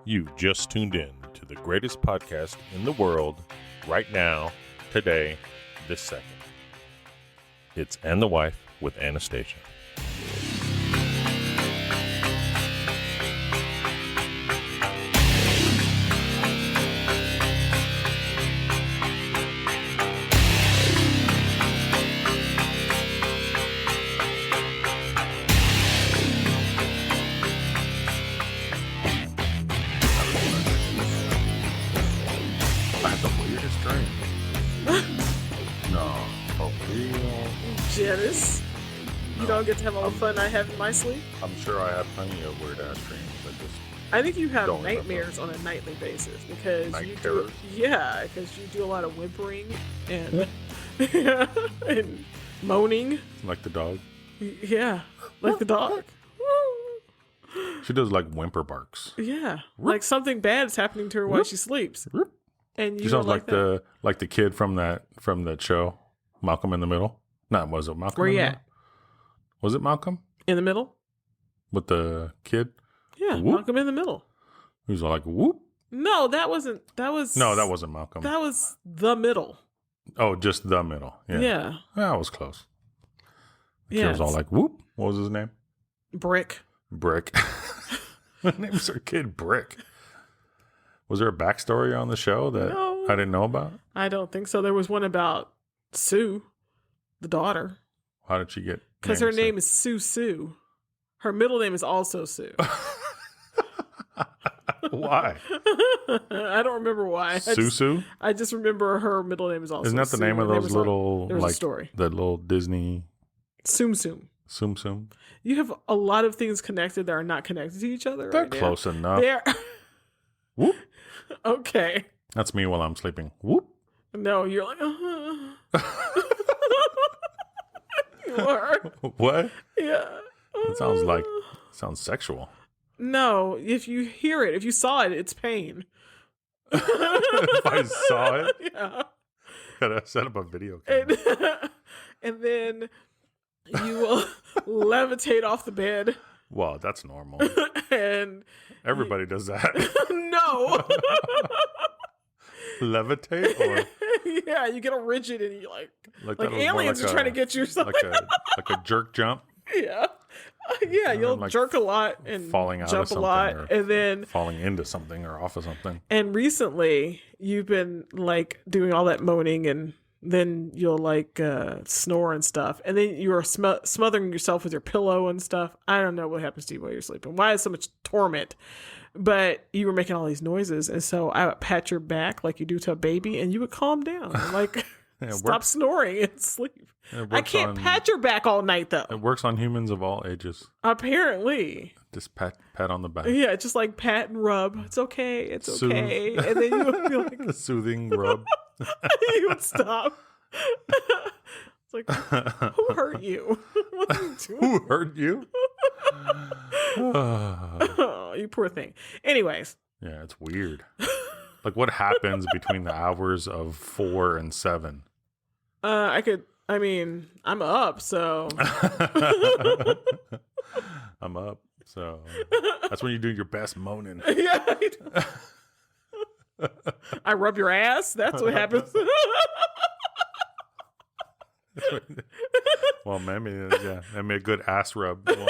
You've just tuned in to the greatest podcast in the world right now, today, this second. It's And the Wife with Anastasia. Janice, you don't get to have all the fun I have in my sleep? I'm sure I have plenty of weird ass dreams. I think you have don't nightmares on a nightly basis because Night you terrors? because you do a lot of whimpering and and moaning. Like the dog. Yeah, like the dog. She does like whimper barks. Yeah, like something bad is happening to her while she sleeps. And you She sounds like that. the kid from that show, Malcolm in the Middle. No, was it Malcolm? Where in you the at? Middle? Was it Malcolm In the middle? with the kid? Yeah, Whoop. Malcolm in the middle. He was like, whoop. No, that wasn't. That was No, that wasn't Malcolm. That was the middle. Oh, just the middle. Yeah. Yeah. That was close. The kid Yeah, was all like, whoop. What was his name? Brick. Brick. What name was her kid? Brick. Was there a backstory on the show that No. I didn't know about? I don't think so. There was one about Sue, the daughter, How did she get? because her name is Sue Sue. Her middle name is also Sue. Why? I don't remember why. Susu? I just remember her middle name is also Isn't that the Sue. name of Her those was little, there was like, a story. the little Disney Sum Sum. Sum Sum? You have a lot of things connected that are not connected to each other. They're right now. close enough. They're Whoop. okay. That's me while I'm sleeping. Whoop. No, you're like, you are. What? Yeah. It sounds sexual. No, if you hear it, if you saw it, it's pain. If I saw it, Yeah. gotta set up a video camera. And then you will levitate off the bed. Well, that's normal. And Everybody does that. no. Levitate or Yeah, you get all rigid and you like that was more aliens are trying to get you or something. like a jerk jump, Yeah. Yeah, you'll like jerk a lot and falling out of jump a something lot. or And then falling into something or off of something. and recently you've been like doing all that moaning and then you'll like snore and stuff. And then you are smothering yourself with your pillow and stuff. I don't know what happens to you while you're sleeping. Why is so much torment? But you were making all these noises. And so I would pat your back like you do to a baby and you would calm down. Like, stop snoring and sleep. I can't pat your back all night though. It works on humans of all ages. Apparently. Just pat on the back. Yeah, just like pat and rub. It's okay. It's Soothe. okay. And then you would be like, A soothing rub. you would stop. It's like, who hurt you? What are you doing? Who hurt you? Oh, you poor thing. Anyways, Yeah, it's weird. Like, what happens between the hours of 4 and 7? I'm up, so I'm up, so that's when you do your best moaning. yeah. I rub your ass. That's what happens. Well, maybe a good ass rub. Well,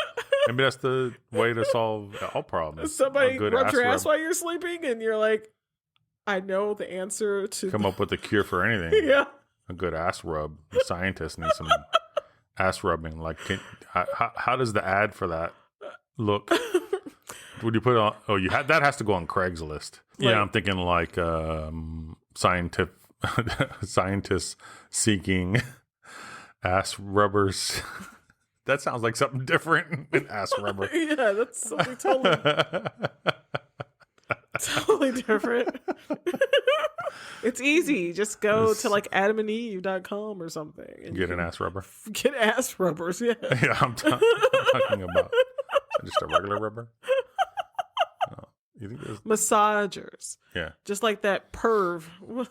maybe that's the way to solve all problems. Somebody A good rubs your ass rub. while you're sleeping, and you're like, I know the answer to Come up with a cure for anything. yeah. A good ass rub. The scientists need some ass rubbing. Like, how does the ad for that look? Would you put it on? Oh, that has to go on Craigslist. Like- Yeah, I'm thinking like scientists seeking ass rubbers. That sounds like something different than ass rubber. Yeah, that's something totally different. It's easy. Just go to like adamandeve.com or something. And Get an ass rubber. Get ass rubbers, yeah. Yeah, I'm talking about just a regular rubber. Oh, you think there's... Massagers. Yeah. Just like that perv.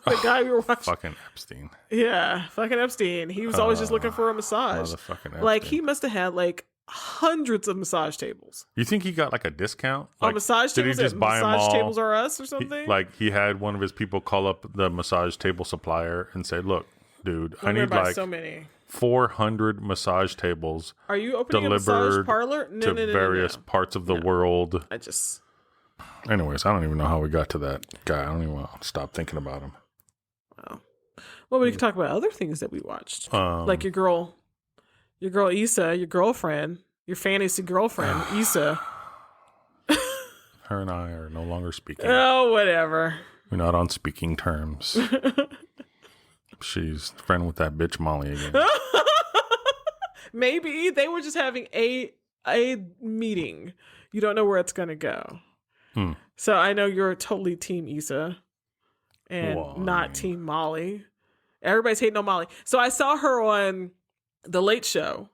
The guy we were watching. Fucking Epstein. Yeah, fucking Epstein. He was always just looking for a massage. Motherfucking Epstein. Like, he must have had like hundreds of massage tables. You think he got like a discount? On Like, massage did he tables? just buy them Massage all? tables are us or something? He had one of his people call up the massage table supplier and say, "Look, dude, I need like so many. 400 massage tables Are you opening a massage delivered parlor? to various parts of the world." I just... Anyways, I don't even know how we got to that guy. I don't even want to stop thinking about him. Wow. Well, we can talk about other things that we watched. Like your girl Issa, your girlfriend, your fantasy girlfriend, Issa. Her and I are no longer speaking. Oh, whatever. We're not on speaking terms. She's friend with that bitch Molly again. Maybe they were just having a meeting. You don't know where it's going to go. So I know you're totally team Issa and not team Molly. Everybody's hating on Molly. So I saw her on The Late Show.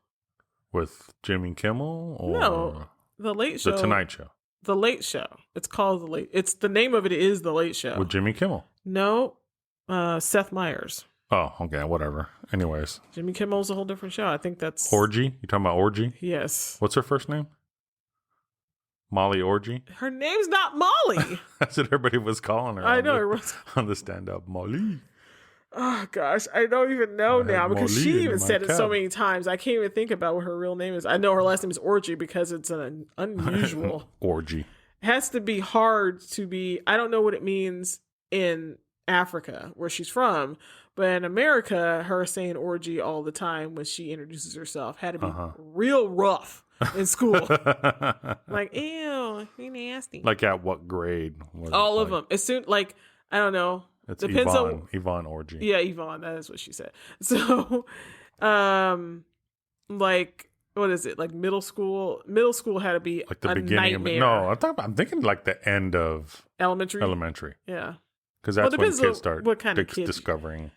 With Jimmy Kimmel or No, The Late Show. The Tonight Show? The Late Show. It's called The Late. It's the name of it is The Late Show. With Jimmy Kimmel? No, Seth Meyers. Oh, okay, whatever. Anyways. Jimmy Kimmel's a whole different show. I think that's... Orgy? You talking about Orgy? Yes. What's her first name? Molly Orgy? Her name's not Molly. That's what everybody was calling her. I know. It was... On the stand-up. Molly. Oh, gosh. I don't even know now because Molly she even in said my it so cab. many times. I can't even think about what her real name is. I know her last name is Orgy because it's an unusual... Orgy. It has to be hard to be... I don't know what it means in Africa, where she's from, but in America, her saying orgy all the time when she introduces herself had to be real rough in school. Like, ew, you nasty. Like at what grade? Was all it? of them. As soon, like, I don't know. It's Depends Yvonne. on... Yvonne Orgy. Yeah, Yvonne. That is what she said. So, like, what is it? Like middle school? Middle school had to be Like the a beginning nightmare. of it. No, I'm thinking like the end of Elementary. Yeah. Because that's when depends kids on start what kind of kid- discovering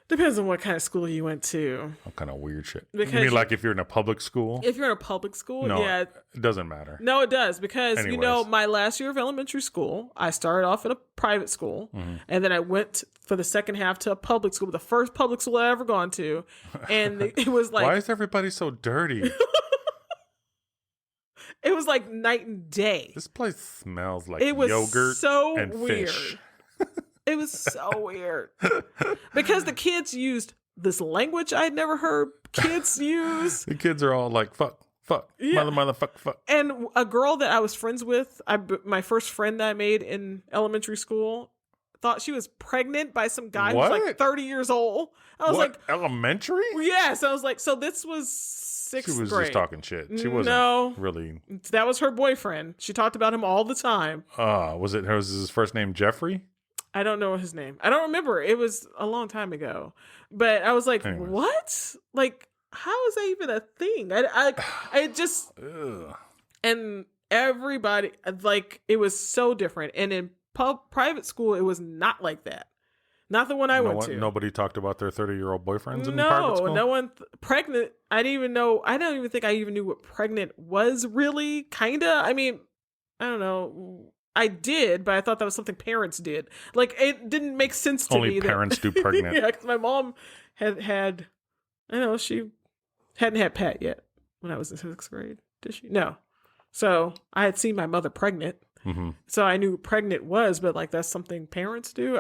Depends on what kind of school you went to. all kind of weird shit. Because you mean like if you're in a public school? If you're in a public school, No, yeah. it doesn't matter. No, it does. Because, Anyways. my last year of elementary school, I started off in a private school. And then I went for the second half to a public school, the first public school I ever gone to. And it was like... Why is everybody so dirty? It was like night and day. This place smells like It was yogurt so and weird. fish. It was so weird. Because the kids used this language I'd never heard kids use. The kids are all like, fuck, Yeah. mother, fuck. And a girl that I was friends with, my first friend that I made in elementary school, thought she was pregnant by some guy who was like What? 30 years old. I was What? like, Elementary? yes. I was like, so this was sixth She was grade. just talking shit. She wasn't No. really. That was her boyfriend. She talked about him all the time. Was his first name Jeffrey? I don't know his name. I don't remember. It was a long time ago. But I was like, Anyways. what? Like, how is that even a thing? I just, Ugh. and everybody, like, it was so different. And in private school, it was not like that. Not the one I went to. Nobody talked about their 30-year-old boyfriends in private school? No one, pregnant. I didn't even know, I don't even think I even knew what pregnant was really, kinda. I mean, I don't know. I did, but I thought that was something parents did. Like, it didn't make sense to me. Only parents do pregnant. Yeah, because my mom had, I don't know, she hadn't had Pat yet when I was in sixth grade. Did she? No. So I had seen my mother pregnant. Mm-hmm. So I knew what pregnant was, but like, that's something parents do.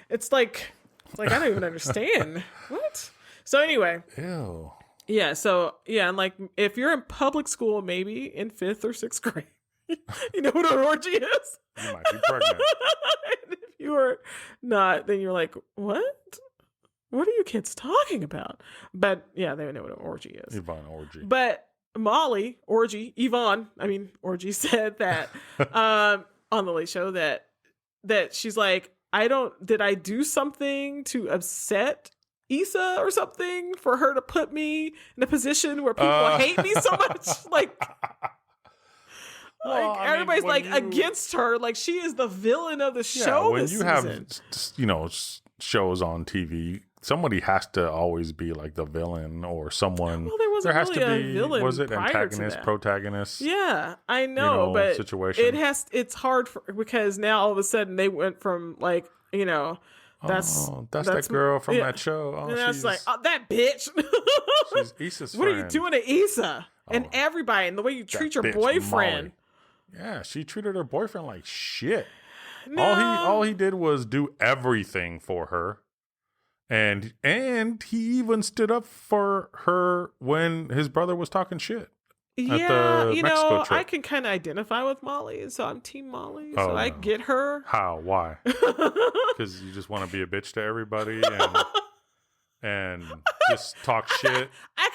It's like I don't even understand. What? So anyway. Ew. Yeah. So yeah. And like, if you're in public school, maybe in 5th or 6th grade, you know what an orgy is? You might be pregnant. And if you are not, then you're like, what? What are you kids talking about? But yeah, they know what an orgy is. Yvonne Orgy. But Molly, Yvonne said that on the Late Show that she's like, did I do something to upset Issa or something for her to put me in a position where people hate me so much? Like, Well, I mean, everybody's when like you- against her. Like, she is the villain of the show. When this you season. have, shows on TV, somebody has to always be like the villain or someone. Well, there wasn't has really to a be, villain was it prior to antagonist, that. protagonist? Yeah, I know, but situation. it's hard because now all of a sudden they went from like, that's that girl from that show. Oh, and that's she's, like, oh, that bitch. she's Issa's What are you friend. doing to Issa? And everybody, and the way you treat your bitch, boyfriend. Molly. Yeah, she treated her boyfriend like shit. No. All he did was do everything for her. And he even stood up for her when his brother was talking shit. Yeah, at the Mexico trip. I can kind of identify with Molly, so I'm Team Molly. So Oh, I no. get her. How? Why? Because you just want to be a bitch to everybody and just talk shit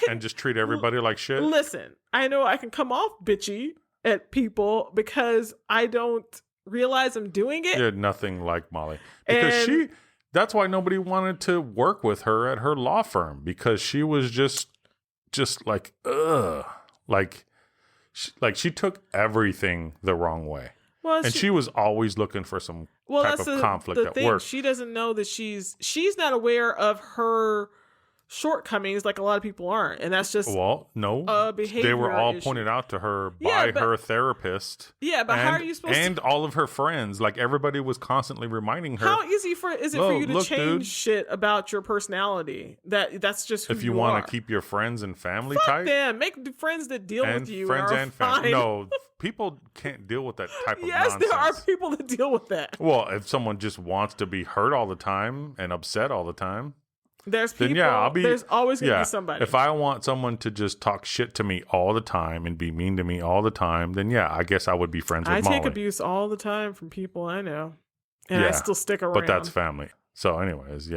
and just treat everybody like shit. Listen, I know I can come off bitchy at people because I don't realize I'm doing it. You're nothing like Molly. Because that's why nobody wanted to work with her at her law firm, because she was just like, ugh. Like she took everything the wrong way. Well, and she was always looking for some type of conflict at work. She doesn't know that she's not aware of her shortcomings like a lot of people aren't, and that's just behavior. They were all pointed out to her by her therapist. Yeah, but how are you supposed and all of her friends? Like everybody was constantly reminding her. How easy is it for you to change shit about your personality? That's just who if you want to keep your friends and family tight. Them. Make friends that deal with you. Friends and family. No, people can't deal with that type of nonsense. Yes, there are people that deal with that. Well, if someone just wants to be hurt all the time and upset all the time. There's people. There's always going to be somebody. If I want someone to just talk shit to me all the time and be mean to me all the time, then I guess I would be friends with Molly. I take abuse all the time from people I know, and I still stick around. But that's family. So, anyways,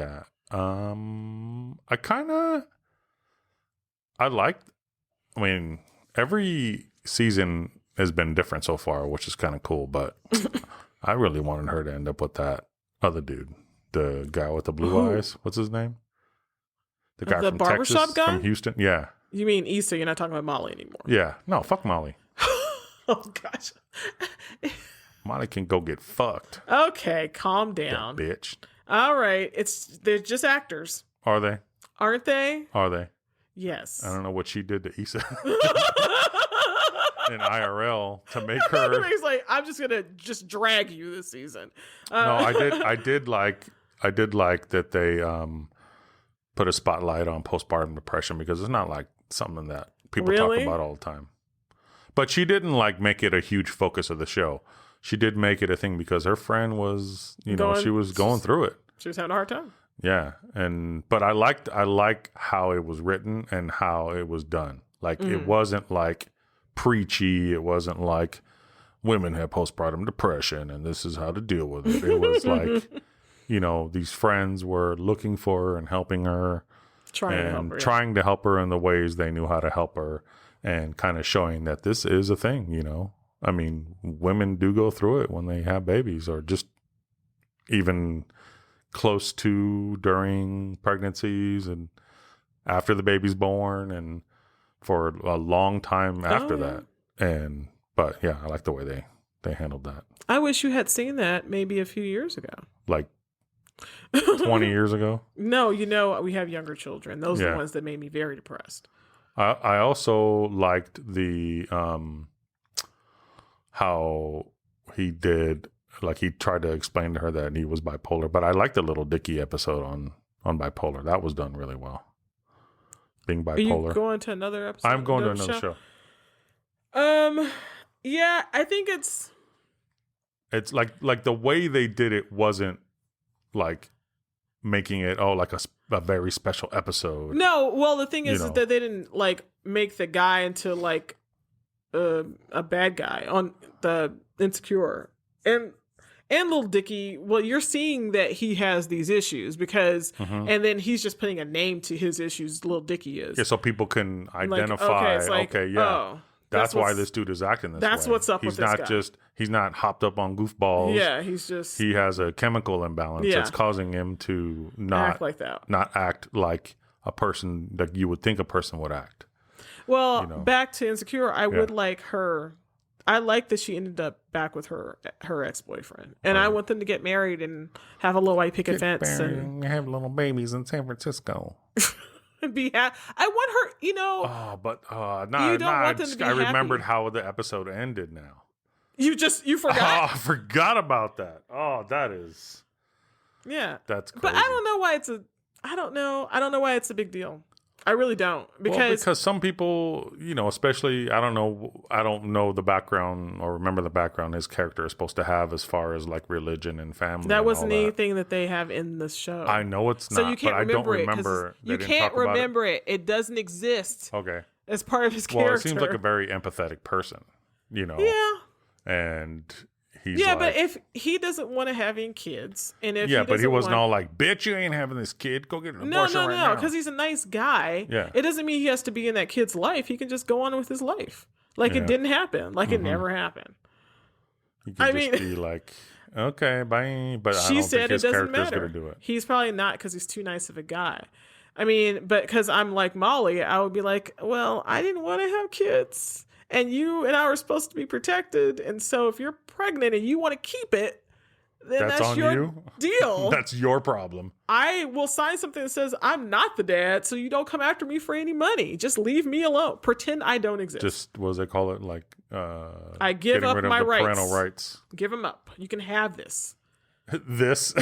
every season has been different so far, which is kind of cool. But I really wanted her to end up with that other dude, the guy with the blue eyes. What's his name? The guy from Texas, guy? from Houston. Yeah. You mean Issa? You're not talking about Molly anymore. Yeah. No, fuck Molly. Oh, gosh. Molly can go get fucked. Okay, calm down. That bitch. All right. They're just actors. Are they? Aren't they? Are they? Yes. I don't know what she did to Issa in IRL to make her. He's like, I'm just gonna drag you this season. No, I did like that they put a spotlight on postpartum depression, because it's not like something that people talk about all the time. But she didn't make it a huge focus of the show. She did make it a thing because her friend was, she was going through it. She was having a hard time. Yeah, but I like how it was written and how it was done. It wasn't preachy. It wasn't like women have postpartum depression and this is how to deal with it. It was these friends were looking for her and helping her, trying to help her in the ways they knew how to help her, and kind of showing that this is a thing. I mean, women do go through it when they have babies, or just even close to during pregnancies and after the baby's born, and for a long time after that. But I like the way they handled that. I wish you had seen that maybe a few years ago. 20 years ago? No, we have younger children. Those are the ones that made me very depressed. I also liked the how he did, he tried to explain to her that he was bipolar. But I liked the Little Dicky episode on bipolar. That was done really well. Being bipolar. Are you going to another episode? I'm going to another show. Yeah, I think it's like the way they did it wasn't making it a very special episode. No, well, the thing is that they didn't make the guy into a bad guy on the Insecure. And Little Dicky, well, you're seeing that he has these issues because, and then he's just putting a name to his issues. Little Dicky is. Yeah, so people can identify. That's why this dude is acting this way. That's what's up with this guy. He's not hopped up on goofballs. Yeah, he has a chemical imbalance that's causing him to not act like that. Not act like a person that you would think a person would act. Well, back to Insecure, I would like her. I like that she ended up back with her ex-boyfriend, and I want them to get married and have a little white picket fence and have little babies in San Francisco. I want her, you don't want them to be happy. I remembered how the episode ended now. You forgot? Oh, I forgot about that. Oh, that is. Yeah. That's crazy. But I don't know why I don't know why it's a big deal. I really don't. Because some people, especially, I don't know the background or remember the background his character is supposed to have as far as like religion and family. That and wasn't all that. anything that they have in the show. I know it's not, so you can't but I don't remember. You can't remember it. It doesn't exist. Okay. As part of his character. Well, it seems like a very empathetic person, Yeah. And he's but if he doesn't want to have any kids, and if but he wasn't all like, "Bitch, you ain't having this kid. Go get an abortion right now." No, because he's a nice guy. Yeah. It doesn't mean he has to be in that kid's life. He can just go on with his life, like it didn't happen, like it never happened. He could be like, "Okay, bye," but I don't think his character's going to do it. He's probably not because he's too nice of a guy. I mean, but because I'm like Molly, I would be like, well, I didn't want to have kids. And you and I were supposed to be protected. And so if you're pregnant and you want to keep it, then that's on your you. deal. That's your problem. I will sign something that says I'm not the dad, so you don't come after me for any money. Just leave me alone. Pretend I don't exist. Just, what do they call it? Like, I give up my rights. Parental rights. Give them up. You can have this. This?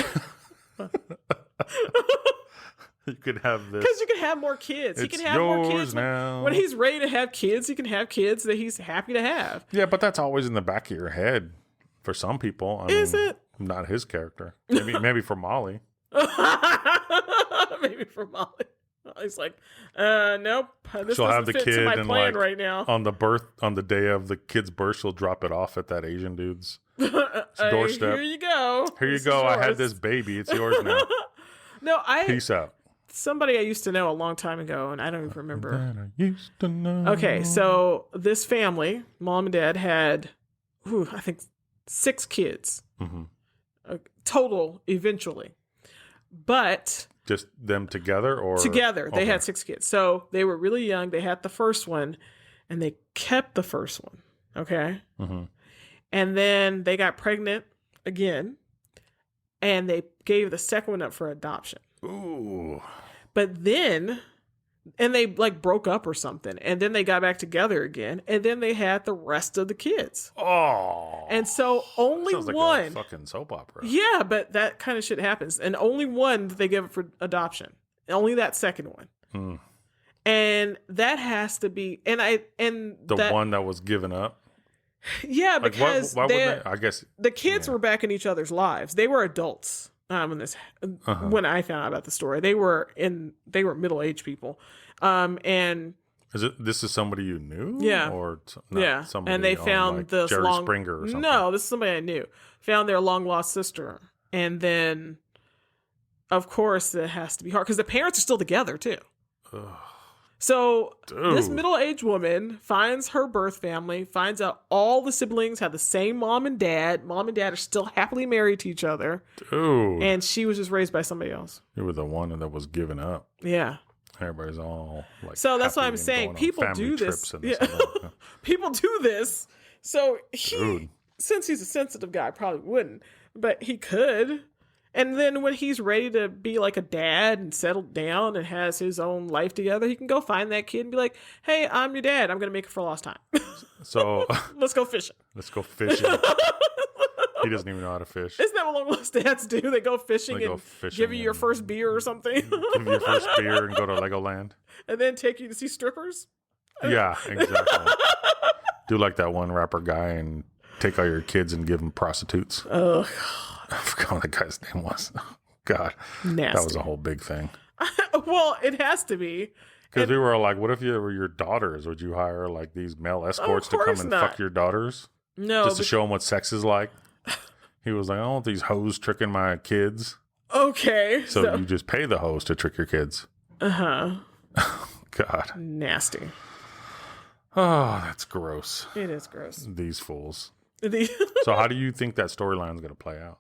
You could have this. Because you can have more kids. He can have more kids now. When he's ready to have kids, he can have kids that he's happy to have. Yeah, but that's always in the back of your head for some people. Is it? Not his character. Maybe for Molly. Maybe for Molly. He's like, nope. This she'll doesn't have the fit kid to my and plan like right now. on the day of the kid's birth, she'll drop it off at that Asian dude's doorstep. Here you go. Here you go. I had this baby. It's yours now. No, Peace out. Somebody I used to know a long time ago, and I don't even remember. I used to know. Okay, so this family, mom and dad, had, I think 6 kids. Mm-hmm. Total, eventually. But... Just them together or? Together. They had 6 kids. So they were really young. They had the first one, and they kept the first one. Okay? Mm-hmm. And then they got pregnant again, and they gave the second one up for adoption. Ooh. But then, and they like broke up or something, and then they got back together again, and then they had the rest of the kids. Oh. And so only sounds like one. a fucking soap opera. Yeah, but that kind of shit happens. And only one they give up for adoption. Only that second one. Mm. And that has to be, the one that was given up. Yeah, because why wouldn't they? I guess the kids were back in each other's lives. They were adults when I found out about the story. They were middle-aged people, and this is somebody you knew? Yeah, or somebody and they found like this Jerry Springer or something. No, this is somebody I knew. Found their long-lost sister, and then, of course, it has to be hard because the parents are still together too. Ugh. So this middle-aged woman finds her birth family, finds out all the siblings have the same mom and dad. Mom and dad are still happily married to each other. Dude. And she was just raised by somebody else. You were the one that was given up. Yeah. Everybody's all like. So that's what I'm saying. People do this. Yeah. People do this. So since he's a sensitive guy, probably wouldn't, but he could. And then when he's ready to be like a dad and settled down and has his own life together, he can go find that kid and be like, hey, I'm your dad. I'm going to make it for a lost time. So let's go fishing. He doesn't even know how to fish. Isn't that what long-lost dads do? They go fishing and give you your first beer or something. Give you your first beer and go to Legoland. And then take you to see strippers? Yeah, exactly. Do like that one rapper guy and take all your kids and give them prostitutes. Oh, I forgot what the guy's name was. God. Nasty. That was a whole big thing. Well, it has to be. Because we were like, what if you were your daughters? Would you hire like these male escorts to come and fuck your daughters? No. Just to show them what sex is like? He was like, I don't want these hoes tricking my kids. Okay. So you just pay the hoes to trick your kids. Uh-huh. God. Nasty. Oh, that's gross. It is gross. These fools. So how do you think that storyline is going to play out?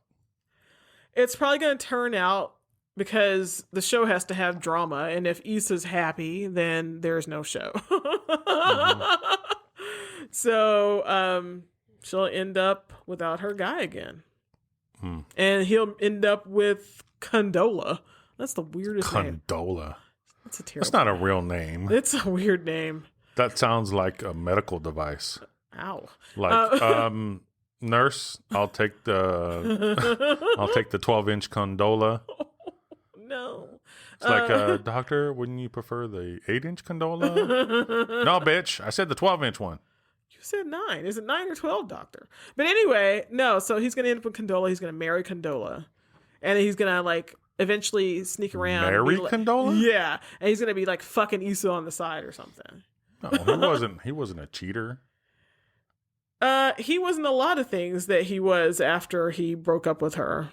It's probably going to turn out because the show has to have drama. And if Issa's happy, then there's no show. Mm-hmm. So she'll end up without her guy again. Hmm. And he'll end up with Condola. That's the weirdest name. Condola. That's a terrible That's not a real name. It's a weird name. That sounds like a medical device. Ow. Like, nurse, I'll take the 12-inch condola. No. It's like, doctor, wouldn't you prefer the 8-inch condola? No, bitch. I said the 12-inch one. You said 9. Is it 9 or 12, doctor? But anyway, no. So he's going to end up with Condola. He's going to marry Condola. And he's going to, like, eventually sneak around. Marry Condola? Yeah. And he's going to be, like, fucking Issa on the side or something. No, he wasn't a cheater. He wasn't a lot of things that he was after he broke up with her.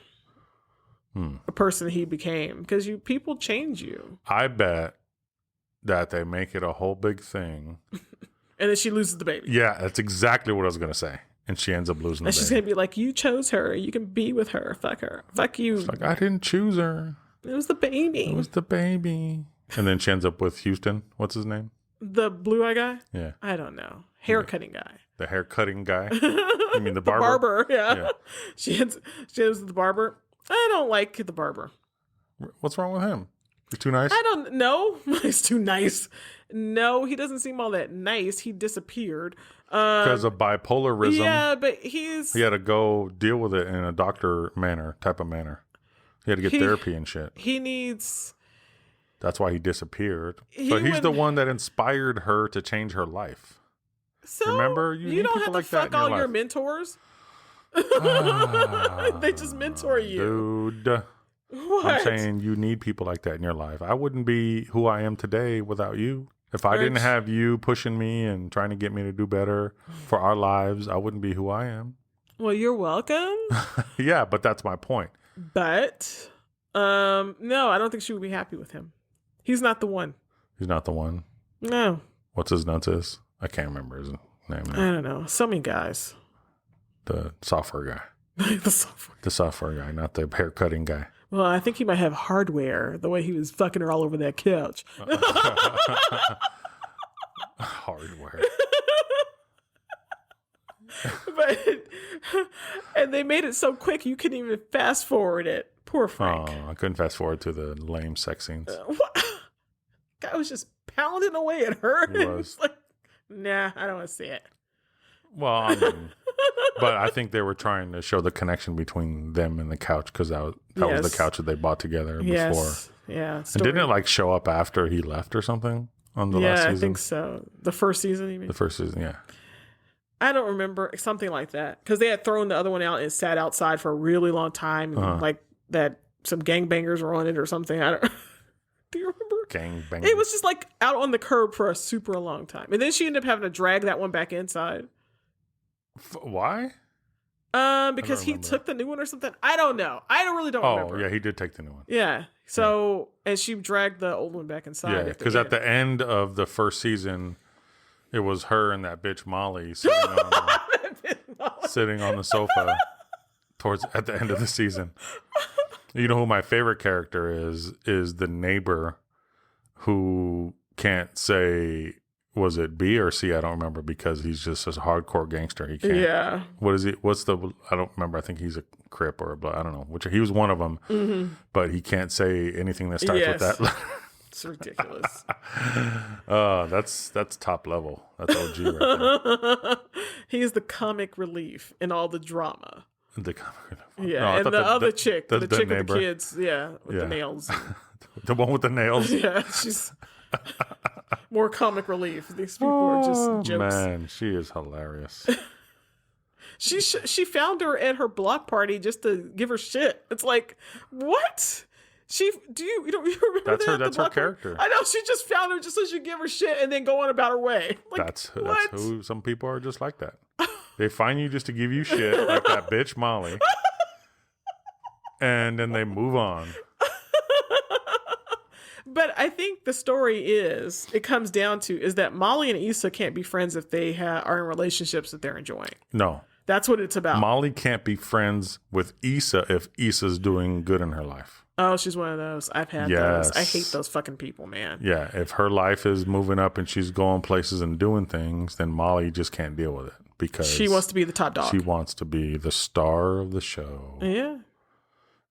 A person he became. Because people change you. I bet that they make it a whole big thing. And then she loses the baby. Yeah, that's exactly what I was going to say. And she ends up losing the baby. And she's going to be like, you chose her. You can be with her. Fuck her. Fuck you. She's like, I didn't choose her. It was the baby. It was the baby. And then she ends up with Houston. What's his name? The blue-eye guy? Yeah. I don't know. Hair-cutting guy. The hair-cutting guy? You mean the barber? The barber, yeah. She ends with the barber. I don't like the barber. What's wrong with him? He's too nice? I don't know. He's too nice. No, he doesn't seem all that nice. He disappeared. Because of bipolarism. Yeah, but he had to go deal with it in a doctor type of manner. He had to get therapy and shit. He needs... That's why he disappeared. But he's the one that inspired her to change her life. So remember, you don't have to fuck all your mentors. They just mentor you. Dude. What? I'm saying you need people like that in your life. I wouldn't be who I am today without you. If I didn't have you pushing me and trying to get me to do better for our lives, I wouldn't be who I am. Well, you're welcome. Yeah, but that's my point. But no, I don't think she would be happy with him. He's not the one. He's not the one? No. What's his nuts is? I can't remember his name now. I don't know. So many guys. The software guy. The software guy, not the hair cutting guy. Well, I think he might have hardware, the way he was fucking her all over that couch. Hardware. And they made it so quick you couldn't even fast forward it. Poor Frank. Oh, I couldn't fast forward to the lame sex scenes. What? Guy was just pounding away at her. He was. Like, nah, I don't want to see it. Well, I mean, but I think they were trying to show the connection between them and the couch because that was the couch that they bought together before. Yeah. And didn't it like show up after he left or something on the last season? Yeah, I think so. The first season, you mean? The first season, yeah. I don't remember. Something like that. Because they had thrown the other one out and sat outside for a really long time. Like that some gangbangers were on it or something. I don't Do you remember? Gangbangers. It was just like out on the curb for a super long time. And then she ended up having to drag that one back inside. Why? Because he took the new one or something. I don't know. I really don't remember. Oh, yeah, he did take the new one. Yeah. So, and she dragged the old one back inside. Yeah, because at the end of the first season, it was her and that bitch Molly sitting on the sofa at the end of the season. You know who my favorite character is the neighbor who can't say, was it B or C? I don't remember because he's just a hardcore gangster. He can't. Yeah. What is he? I don't remember. I think he's a Crip or a Blood. I don't know. He was one of them, but he can't say anything that starts with that letter. It's ridiculous. That's top level. That's OG right there. He's the comic relief in all the drama. The comic relief. Yeah, no, and the other chick, the chick with the kids, with the nails. The one with the nails. Yeah, she's more comic relief. These people are just jokes. Man, she is hilarious. She found her at her block party just to give her shit. It's like, what? You remember that's her character. I know, she just found her just so she could give her shit and then go on about her way. Like, that's who some people are just like that. They find you just to give you shit, like that bitch Molly, and then they move on. But I think the story it comes down to is that Molly and Issa can't be friends if they are in relationships that they're enjoying. No. That's what it's about. Molly can't be friends with Issa if Issa's doing good in her life. Oh, she's one of those. I've had those. I hate those fucking people, man. Yeah, if her life is moving up and she's going places and doing things, then Molly just can't deal with it because she wants to be the top dog. She wants to be the star of the show. Yeah.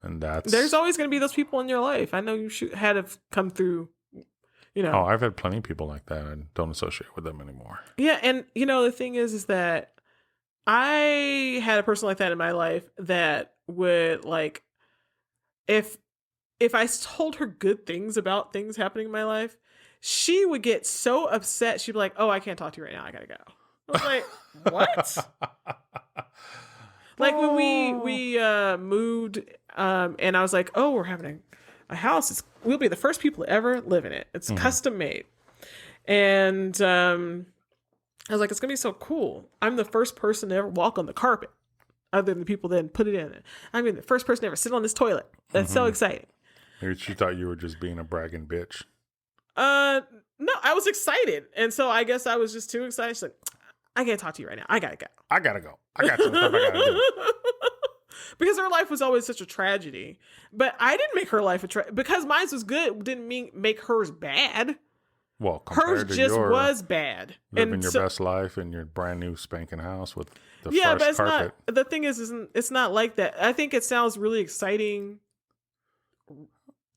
And there's always going to be those people in your life. I know you had to come through, Oh, I've had plenty of people like that. I don't associate with them anymore. Yeah, and the thing is that I had a person like that in my life that would, like, if if I told her good things about things happening in my life, she would get so upset. She'd be like, "Oh, I can't talk to you right now. I gotta go." I was like, "What?" Like when we moved, and I was like, "Oh, we're having a house. We'll be the first people to ever live in it. It's custom made." And I was like, "It's gonna be so cool. I'm the first person to ever walk on the carpet, other than the people that put it in it. I mean, the first person to ever sit on this toilet. That's so exciting." She thought you were just being a bragging bitch. No, I was excited, and so I guess I was just too excited. She's like, "I can't talk to you right now. I gotta go. I got some stuff I gotta do." Because her life was always such a tragedy. But I didn't make her life a tragedy. Because mine was good didn't mean make hers bad. Well, hers just was bad. Living your best life in your brand new spanking house with the fresh but it's carpet. not. The thing is, it's not like that. I think it sounds really exciting.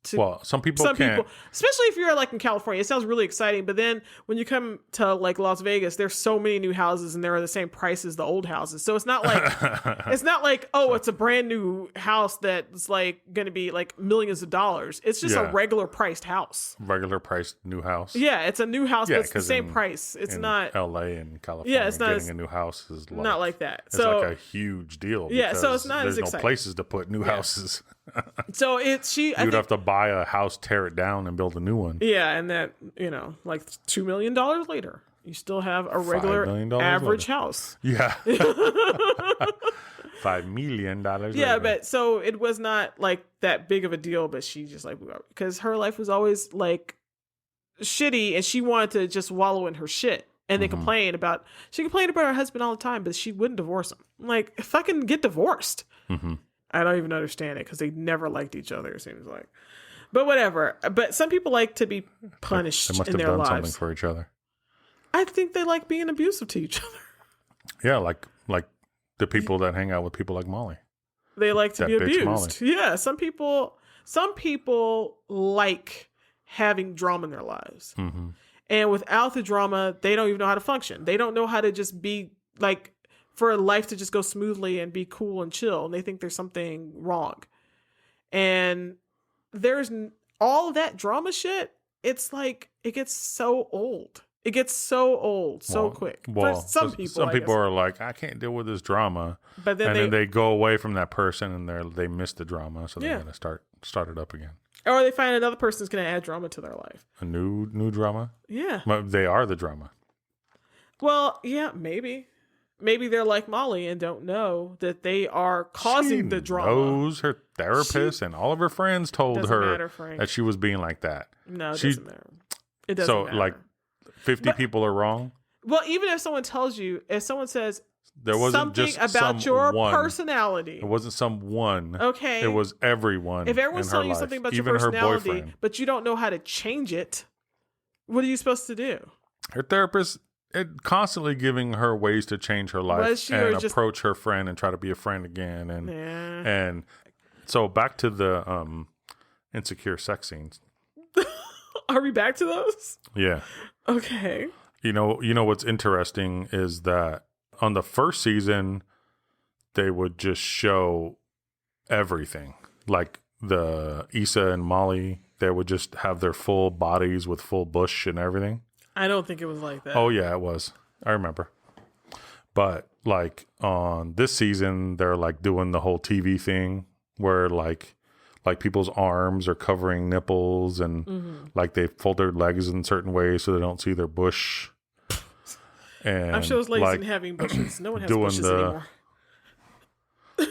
Some people can't. Especially if you're like in California, it sounds really exciting. But then when you come to like Las Vegas, there's so many new houses and they're the same price as the old houses. So it's not like oh, it's a brand new house that's like going to be like millions of dollars. It's just a regular priced house. Regular priced new house. Yeah, it's a new house, but it's the same price. It's not LA and California. Yeah, it's not getting a new house is like, not like that. It's So like a huge deal. Yeah, so it's not there's as no exciting. places to put new houses. So You would have to buy a house, tear it down, and build a new one. Yeah, and that, like $2 million later, you still have a regular $5 million average later. house. Yeah. $5 million. Yeah, later. but so it was not like that big of a deal, but she just like, because her life was always like shitty and she wanted to just wallow in her shit. And they complained about her husband all the time, but she wouldn't divorce him. I'm like, fucking get divorced. Mm-hmm. I don't even understand it because they never liked each other, it seems like. But whatever. But some people like to be punished They must in have their done lives. something for each other. I think they like being abusive to each other. Yeah, like the people that hang out with people like Molly. They like to That be bitch abused. Yeah, some people like having drama in their lives. Mm-hmm. And without the drama, they don't even know how to function. They don't know how to just be like, for life to just go smoothly and be cool and chill. And they think there's something wrong. And there's all that drama shit. It's like, it gets so old. It gets so old so quick. For some people, some people are like, I can't deal with this drama. But then they go away from that person and they miss the drama. So they're going to start it up again. Or they find another person who's going to add drama to their life. A new drama? Yeah. But they are the drama. Well, yeah, maybe. Maybe they're like Molly and don't know that they are causing the drama. Knows her therapist and all of her friends told her that she was being like that. No, it doesn't matter. It doesn't matter. So, like, 50 people are wrong? Well, even if someone tells you, if someone says there wasn't something just about your personality. It wasn't someone. Okay. It was everyone. If everyone's telling you something about your personality, but you don't know how to change it, what are you supposed to do? Her therapist constantly giving her ways to change her life and approach her friend and try to be a friend again. And so back to the insecure sex scenes. Are we back to those? Yeah. Okay. You know what's interesting is that on the first season, they would just show everything. Like the Issa and Molly, they would just have their full bodies with full bush and everything. I don't think it was like that. Oh, yeah, it was. I remember. But like on this season, they're like doing the whole TV thing where like people's arms are covering nipples and like they fold their legs in certain ways so they don't see their bush. And I'm sure those ladies didn't have any bushes. No one has bushes anymore.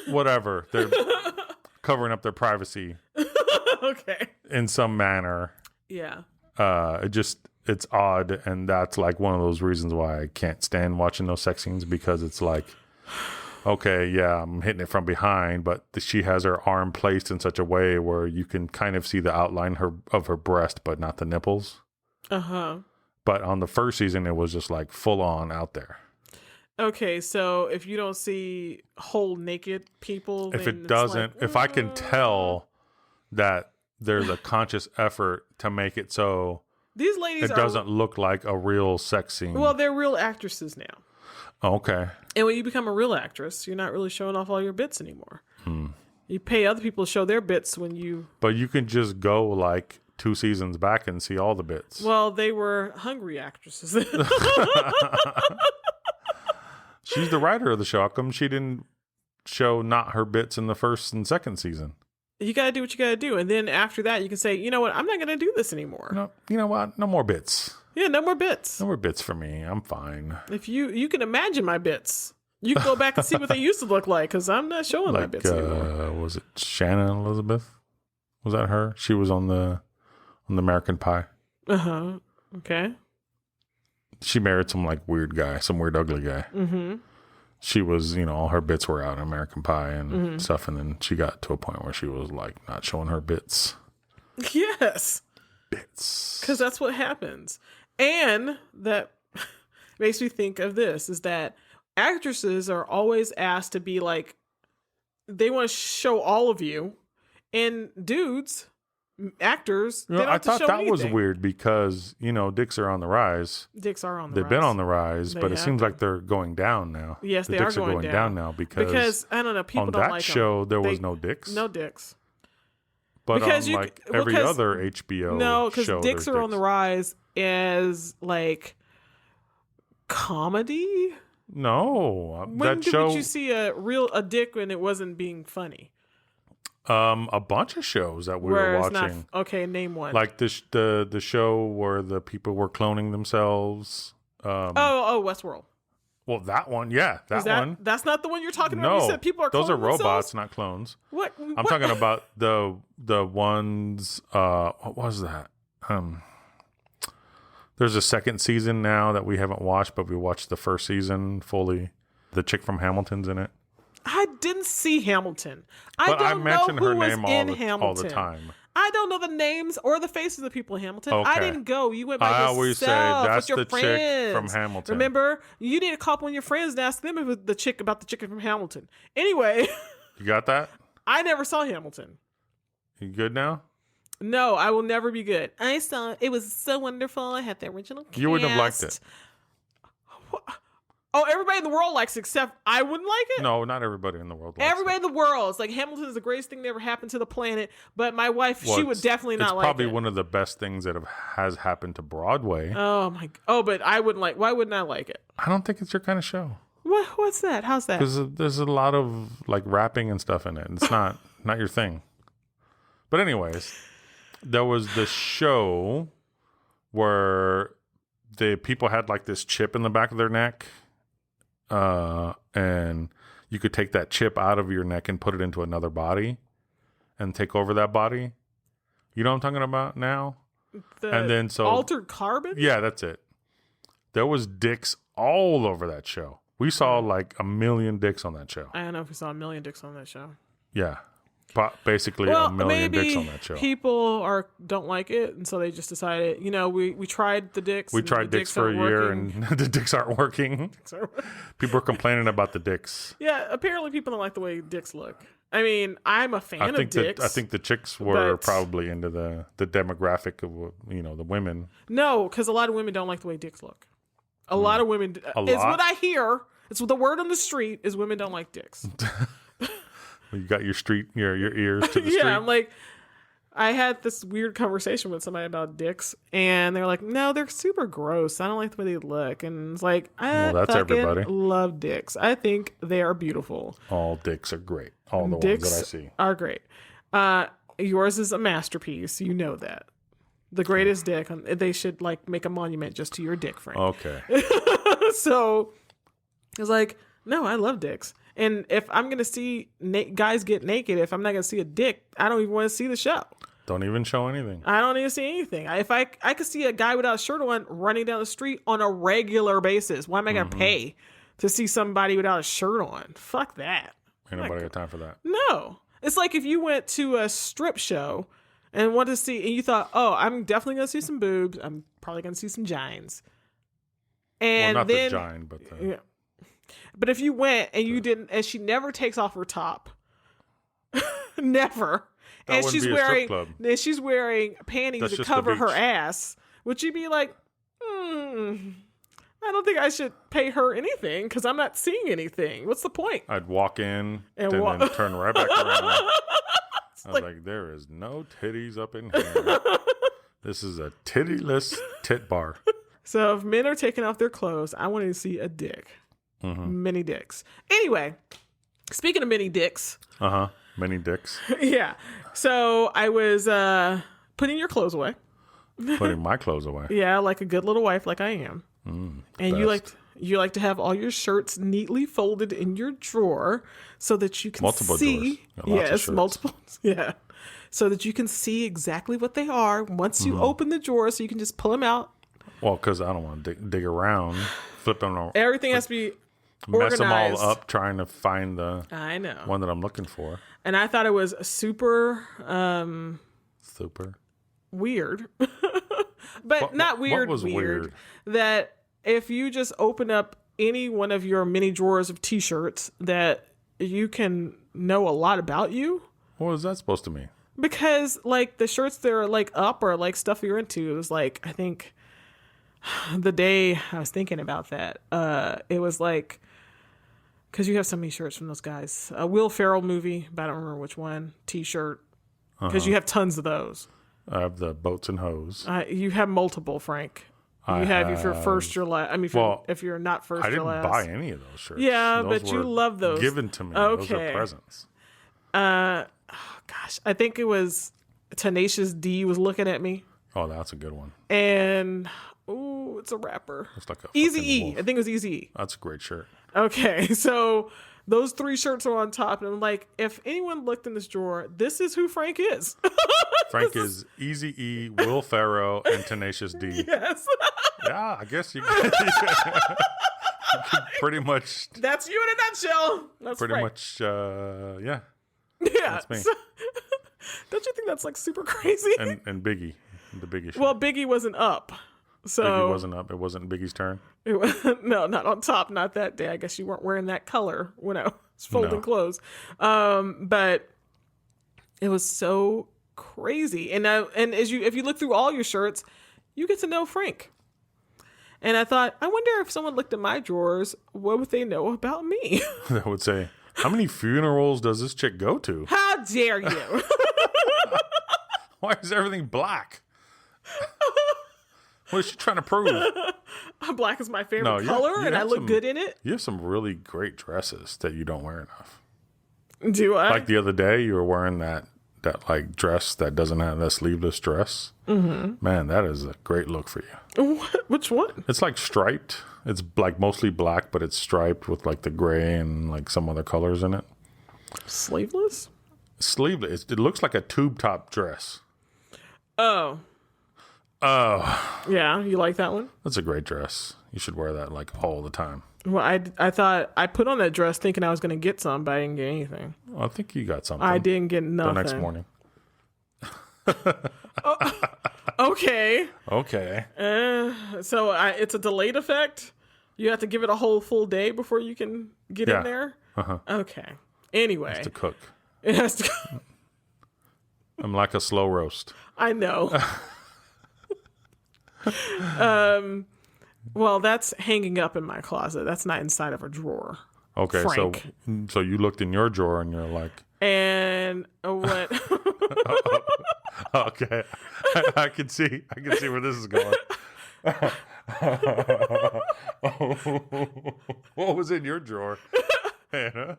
Whatever. They're covering up their privacy. Okay. In some manner. Yeah. It's odd, and that's like one of those reasons why I can't stand watching those sex scenes, because it's like, okay, yeah, I'm hitting it from behind, but she has her arm placed in such a way where you can kind of see the outline of her breast, but not the nipples. Uh-huh. But on the first season, it was just like full on out there. Okay, so if you don't see whole naked people, if it doesn't, if I can tell that there's a conscious effort to make it so these ladies doesn't look like a real sex scene. Well, they're real actresses now. Okay. And when you become a real actress, you're not really showing off all your bits anymore. You pay other people to show their bits when you... But you can just go like 2 seasons back and see all the bits. Well, they were hungry actresses. She's the writer of the show. How come she didn't show not her bits in the first and second season? You got to do what you got to do. And then after that, you can say, you know what? I'm not going to do this anymore. No, you know what? No more bits. Yeah, no more bits. No more bits for me. I'm fine. If you can imagine my bits. You can go back and see what they used to look like, because I'm not showing my bits anymore. Was it Shannon Elizabeth? Was that her? She was on the American Pie. Uh-huh. Okay. She married some like weird guy, some weird ugly guy. Mm-hmm. She was, all her bits were out in American Pie and stuff, and then she got to a point where she was like not showing her bits. Yes. Bits. Because that's what happens. And that makes me think of this, is that actresses are always asked to be like, they want to show all of you, and dudes, actors, they don't I have to thought show that was anything. weird because dicks are on the rise. Dicks are on the They've rise. been on the rise, They but it have seems to. like they're going down now. Yes, the they dicks are going down now because I don't know, people on don't that like show them. there was no dicks. No dicks. But because on every because- other HBO No, show, because dicks there's are on the rise as like comedy. No, When that did show. you see a dick when it wasn't being funny? A bunch of shows that we Where were it's not watching, okay. Name one. like the show where the people were cloning themselves. Westworld. Well, that one, yeah, that one. That's not the one you're talking about. No, You said people are those are cloning robots, themselves? not clones. What? I'm talking about the ones. What was that? There's a second season now that we haven't watched, but we watched the first season fully. The chick from Hamilton's in it. I didn't see Hamilton. But I don't mention know who her was name in all Hamilton. the time. I don't know the names or the faces of the people in Hamilton. Okay. I didn't go. You went by I yourself always say that's with your the chick friends. from Hamilton. Remember, you need to call up one of your friends and ask them if it was the chick about the chicken from Hamilton. Anyway, You got that? I never saw Hamilton. You good now? No, I will never be good. I saw it. It was so wonderful. I had the original cast. You wouldn't have liked it. Oh, everybody in the world likes it, except I wouldn't like it? No, not everybody in the world likes Everybody it. in the world. It's like Hamilton is the greatest thing that ever happened to the planet. But my wife, Well, she would definitely not like it. It's probably one of the best things that has happened to Broadway. Oh my! Oh, but I wouldn't like. Why wouldn't I like it? I don't think it's your kind of show. What's that? How's that? Because there's a lot of like rapping and stuff in it. It's not your thing. But anyways, there was the show where the people had like this chip in the back of their neck, and you could take that chip out of your neck and put it into another body, and take over that body. You know what I'm talking about now? And then altered carbon. Yeah, that's it. There was dicks all over that show. We saw like 1 million dicks on that show. I don't know if we saw 1 million dicks on that show. Yeah. Basically Well, 1 million maybe dicks on that show. people don't like it, and so they just decided. We tried the dicks. We and tried the dicks for a year, and the dicks aren't working. People are complaining about the dicks. Yeah, apparently people don't like the way dicks look. I mean, I'm a fan of dicks. I think the chicks were but- probably into the demographic of the women. No, because a lot of women don't like the way dicks look. A lot of women. A It's lot? what I hear. It's the word on the street is women don't like dicks. You got your ears to the Yeah, street. I'm like, I had this weird conversation with somebody about dicks, and they're like, "No, they're super gross. I don't like the way they look." And it's like, I Well, that's fucking everybody. love dicks. I think they are beautiful. All dicks are great. All the Dicks ones that I see. are great. Yours is a masterpiece. You know that. The greatest dick. They should like make a monument just to your dick, Frank. Okay. So it's like, no, I love dicks. And if I'm going to see guys get naked, if I'm not going to see a dick, I don't even want to see the show. Don't even show anything. I don't even see anything. If I could see a guy without a shirt on running down the street on a regular basis, why am I going to pay to see somebody without a shirt on? Fuck that. Ain't nobody got time for that. No. It's like if you went to a strip show and wanted to see, and you thought, oh, I'm definitely going to see some boobs. I'm probably going to see some gines. And Well, not then, the giant, but the... yeah. But if you went and you didn't, and she never takes off her top, never, That and wouldn't she's be a strip wearing, club. and she's wearing panties That's to just the cover her beach. ass, would you be like, I don't think I should pay her anything because I'm not seeing anything. What's the point? I'd walk in And and then turn right back around. I was like, there is no titties up in here. This is a tittyless tit bar. So if men are taking off their clothes, I want to see a dick. Many dicks. Anyway, speaking of many dicks. Many dicks. Yeah. So I was putting your clothes away. Putting my clothes away. Yeah, like a good little wife like I am. And best. you like to have all your shirts neatly folded in your drawer so that you can Multiple see. drawers. Lots of Yes, shirts. multiple. Yeah. So that you can see exactly what they are once you open the drawer, so you can just pull them out. Well, because I don't want to dig around, flip them around. Everything has to be Mess them organized. all up trying to find the I know. one that I'm looking for. And I thought it was super Super. weird. But not weird. What was weird? That if you just open up any one of your many drawers of t-shirts, that you can know a lot about you. What is that supposed to mean? Because like the shirts that are like up or like stuff you're into, it was like, I think the day I was thinking about that, it was like, because you have so many shirts from those guys. A Will Ferrell movie, but I don't remember which one, t-shirt. Because you have tons of those. I have the boats and hose. You have multiple, Frank. You have if you're first, you're last. I mean, if you're not first, I you're didn't last. buy any of those shirts. Yeah, Those but you were love those. given to me. Okay. Those are presents. Gosh, I think it was Tenacious D was looking at me. Oh, that's a good one. And, it's a rapper. It's like a Easy fucking E. wolf. I think it was Easy E. That's a great shirt. Okay, so those 3 shirts are on top. And I'm like, if anyone looked in this drawer, this is who Frank is. Frank is Easy E, Will Ferrell, and Tenacious D. Yes. Yeah, I guess you could pretty much. That's you in a nutshell. That's Pretty Frank. much, yeah. Yeah. That's me. So- don't you think that's like super crazy? And Biggie, the Biggie shirt. Well, Biggie wasn't up. So Biggie wasn't up. It wasn't Biggie's turn. It was, no, not on top, not that day. I guess you weren't wearing that color when I was folding No. clothes. But it was so crazy. And if you look through all your shirts, you get to know Frank. And I thought, I wonder if someone looked at my drawers, what would they know about me? I would say, how many funerals does this chick go to? How dare you? Why is everything black? What is she trying to prove? Black is my favorite No, you- color, you and I have look some- good in it. You have some really great dresses that you don't wear enough. Do I? Like the other day, you were wearing that like dress that doesn't have that sleeveless dress. Mm-hmm. Man, that is a great look for you. What? Which one? It's like striped. It's like mostly black, but it's striped with like the gray and like some other colors in it. Sleeveless? Sleeveless. It looks like a tube top dress. Oh. Oh, Yeah, you like that one? that's a great dress. You should wear that like all the time. Well, I thought I put on that dress thinking I was going to get some, but I didn't get anything. Well, I think you got something. I didn't get the nothing. next morning. Okay. Okay. So it's a delayed effect? You have to give it a whole full day before you can get Yeah. in there? Uh-huh. Okay. Anyway. To cook. It has to I'm like a slow roast. I know. Well, that's hanging up in my closet. That's not inside of a drawer. Okay, Frank. so you looked in your drawer and you're like, And what? okay, I can see where this is going. What was in your drawer, Hannah?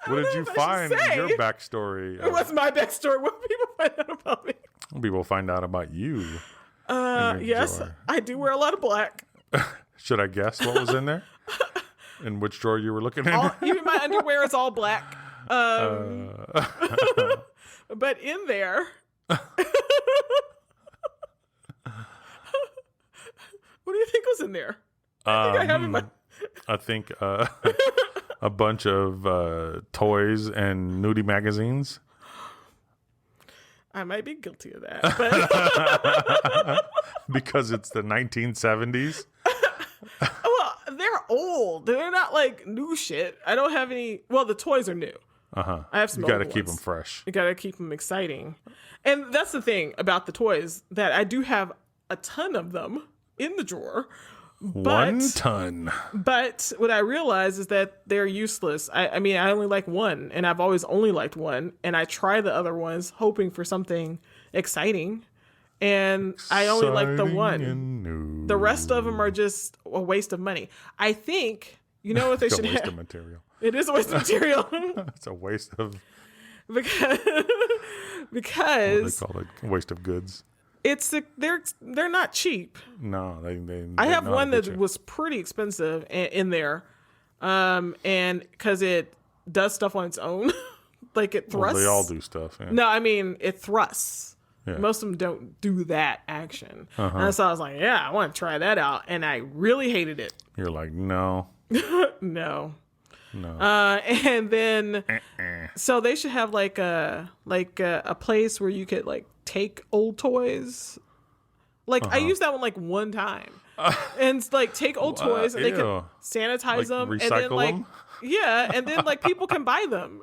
What did you find in your backstory? What's my backstory? What do people find out about me? People find out about you. in your Yes, drawer. I do wear a lot of black. Should I guess what was in there? In which drawer you were looking in? Even my underwear is all black. But in there, what do you think was in there? I have in my. I think a bunch of toys and nudie magazines. I might be guilty of that, but Because it's the 1970s. well, they're old. They're not like new shit. I don't have any. Well, the toys are new. Uh-huh. I have some. You got to old keep ones. them fresh. You gotta keep them exciting, and that's the thing about the toys that I do have a ton of them in the drawer, 1 ton. But what I realize is that they're useless. I mean, I only like one, and I've always only liked one, and I try the other ones hoping for something exciting, and I only like the one. The rest of them are just a waste of money. I think, you know what they should have? It's a waste of material. It is a waste of material. It's a waste of... because what they call it, waste of goods. They're not cheap. No, I have one that was pretty expensive in there, and because it does stuff on its own, like it thrusts. Well, they all do stuff. Yeah. No, I mean it thrusts. Yeah. Most of them don't do that action, and so I was like, yeah, I want to try that out, and I really hated it. You're like, no, no. no. And then so they should have like a place where you could like take old toys. Like I used that one like one time, and like take old toys and they can sanitize them, recycle and then like them? yeah, and then like people can buy them,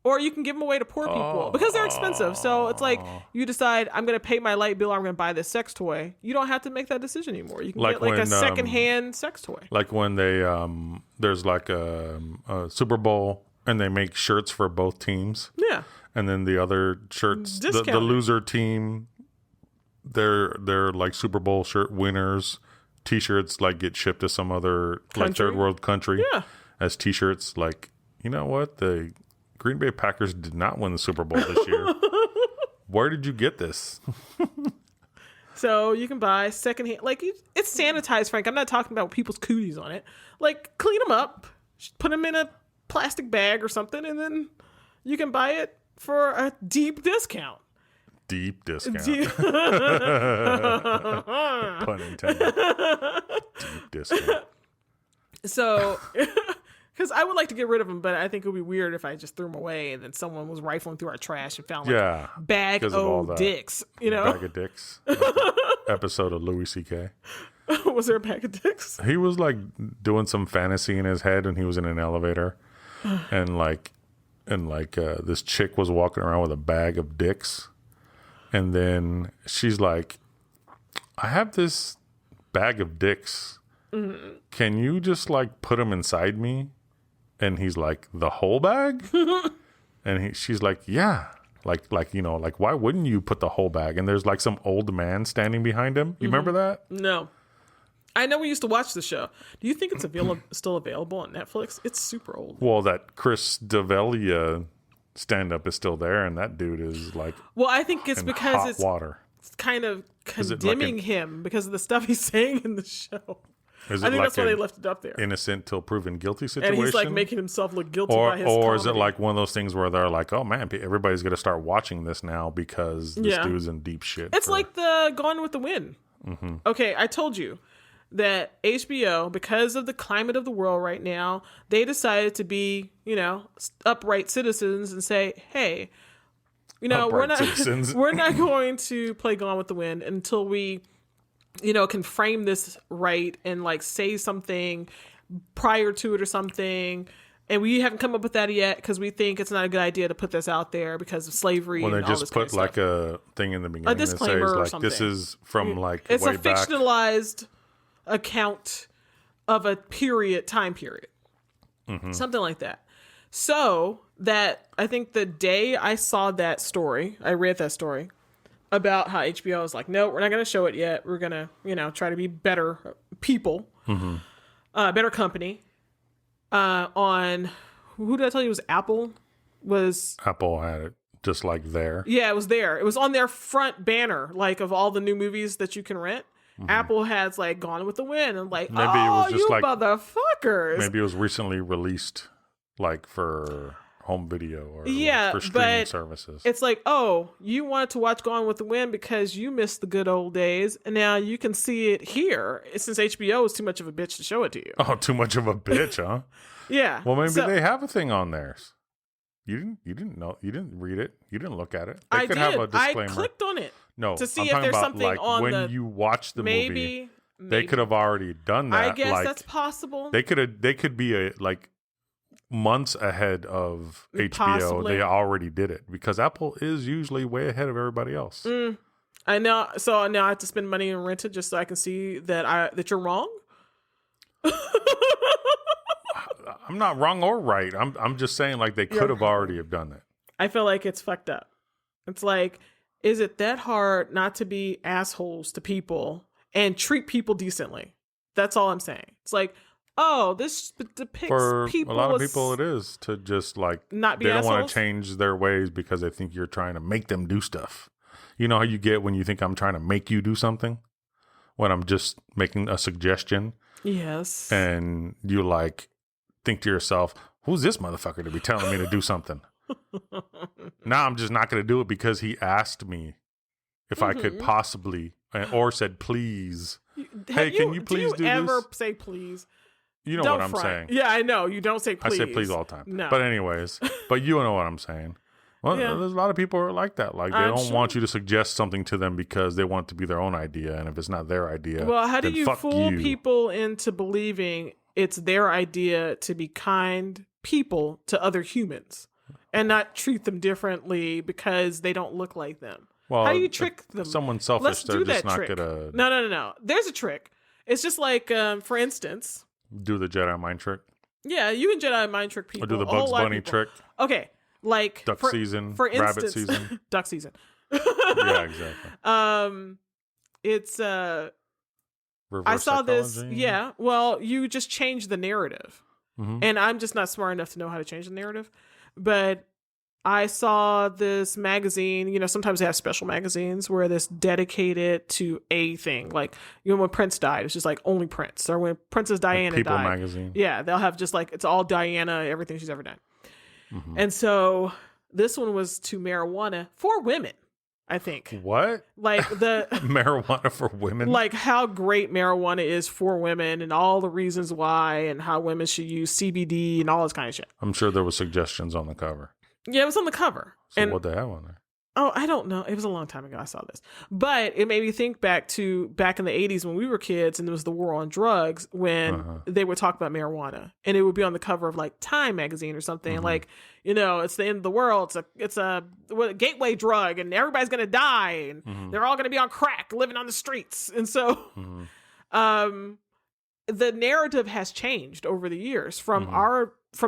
or you can give them away to poor people because they're expensive. So it's like you decide I'm going to pay my light bill, or I'm going to buy this sex toy. You don't have to make that decision anymore. You can get like a secondhand sex toy. Like when they there's like a Super Bowl and they make shirts for both teams. Yeah. And then the other shirts, the loser team, they're like Super Bowl shirt winners. T-shirts like get shipped to some other like third world country as T-shirts. Like, you know what? The Green Bay Packers did not win the Super Bowl this year. Where did you get this? So you can buy secondhand, like it's sanitized, Frank. I'm not talking about people's cooties on it. Like clean them up, put them in a plastic bag or something, and then you can buy it for a deep discount. Deep discount. Pun intended. Deep discount. So, because I would like to get rid of them, but I think it would be weird if I just threw them away and then someone was rifling through our trash and found like a bag of dicks. You know, bag of dicks. Episode of Louis C.K. Was there a bag of dicks? He was like doing some fantasy in his head, and he was in an elevator, and this chick was walking around with a bag of dicks, and then she's like, "I have this bag of dicks. Can you just like put them inside me?" And he's like, "The whole bag?" And she's like, "Yeah." Like you know, like why wouldn't you put the whole bag? And there's like some old man standing behind him. You remember that? No. I know we used to watch the show. Do you think it's still available on Netflix? It's super old. Well, that Chris D'Elia stand-up is still there, and that dude is like, well, I think it's because it's water. It's kind of condemning him because of the stuff he's saying in the show. I think that's why they left it up there. Innocent till proven guilty situation. And he's like making himself look guilty by his comedy. Is it like one of those things where they're like, oh man, everybody's going to start watching this now because this dude's in deep shit. It's like the Gone with the Wind. Mm-hmm. Okay, I told you that HBO, because of the climate of the world right now, they decided to be, you know, upright citizens and say, hey, you know, we're not going to play Gone with the Wind until we, you know, can frame this right and like say something prior to it or something. And we haven't come up with that yet because we think it's not a good idea to put this out there because of slavery. Well, and they just put like a thing in the beginning, a disclaimer that says, or like, something. This is from like it's way a fictionalized account of a time period, something like that. So that I think the day I saw that story, I read that story about how HBO is like, no, we're not going to show it yet. We're going to, you know, try to be better people, better company. On who did I tell you it was Apple? Apple had it just like there. Yeah, it was there. It was on their front banner, like of all the new movies that you can rent. Apple has like Gone with the Wind, and like, maybe it was just you like motherfuckers. Maybe it was recently released, like for home video or for streaming services. It's like, oh, you wanted to watch Gone with the Wind because you missed the good old days, and now you can see it here. Since HBO is too much of a bitch to show it to you. Oh, too much of a bitch, huh? Yeah. Well, maybe they have a thing on theirs. You didn't know. You didn't read it. You didn't look at it. They could have a disclaimer. I clicked on it. No, to see if there's something like on when you watch the movie. They could have already done that. I guess that's possible. They could be like months ahead of HBO. Possibly. They already did it because Apple is usually way ahead of everybody else. I know. So now I have to spend money and rent it just so I can see that you're wrong. I'm not wrong or right. I'm just saying like they could have already have done that. I feel like it's fucked up. It's like, is it that hard not to be assholes to people and treat people decently? That's all I'm saying. It's like, oh, this depicts For people. a lot of people, it is to just like not be they don't assholes. want to change their ways because they think you're trying to make them do stuff. You know how you get when you think I'm trying to make you do something? When I'm just making a suggestion. Yes. And you like think to yourself, who's this motherfucker to be telling me to do something? Now I'm just not going to do it because he asked me if I could possibly, or said please. Hey, can you please do this? Do you ever say please? You know what I'm saying. Yeah, I know. You don't say please. I say please all the time. No. But anyways, but you know what I'm saying. Well, there's a lot of people who are like that. Like they don't want you to suggest something to them because they want it to be their own idea. And if it's not their idea, well, how do you fool you. people into believing it's their idea to be kind people to other humans and not treat them differently because they don't look like them? Well, how do you trick them? If someone's selfish, Let's they're do just that not trick. gonna. No. There's a trick. It's just like, for instance, do the Jedi mind trick. Yeah, you can Jedi mind trick people. Or do the Bugs Bunny trick. Okay, like duck season, for instance, rabbit season, duck season. Yeah, exactly. It's reverse I saw psychology. this. Yeah, well, you just change the narrative, and I'm just not smart enough to know how to change the narrative, but I saw this magazine. You know, sometimes they have special magazines where this dedicated to a thing. Like, you know, when Prince died, it's just like only Prince. Or when Princess Diana People died. magazine. Yeah, they'll have just like, it's all Diana, everything she's ever done. And so this one was to marijuana for women, I think. What? Like the marijuana for women? Like how great marijuana is for women and all the reasons why and how women should use CBD and all this kind of shit. I'm sure there were suggestions on the cover. Yeah, it was on the cover. So and what they have on there? Oh, I don't know. It was a long time ago I saw this. But it made me think back in the 80s when we were kids and there was the war on drugs when they would talk about marijuana. And it would be on the cover of like Time magazine or something. Like, you know, it's the end of the world. It's a gateway drug and everybody's going to die. And they're all going to be on crack living on the streets. And so the narrative has changed over the years from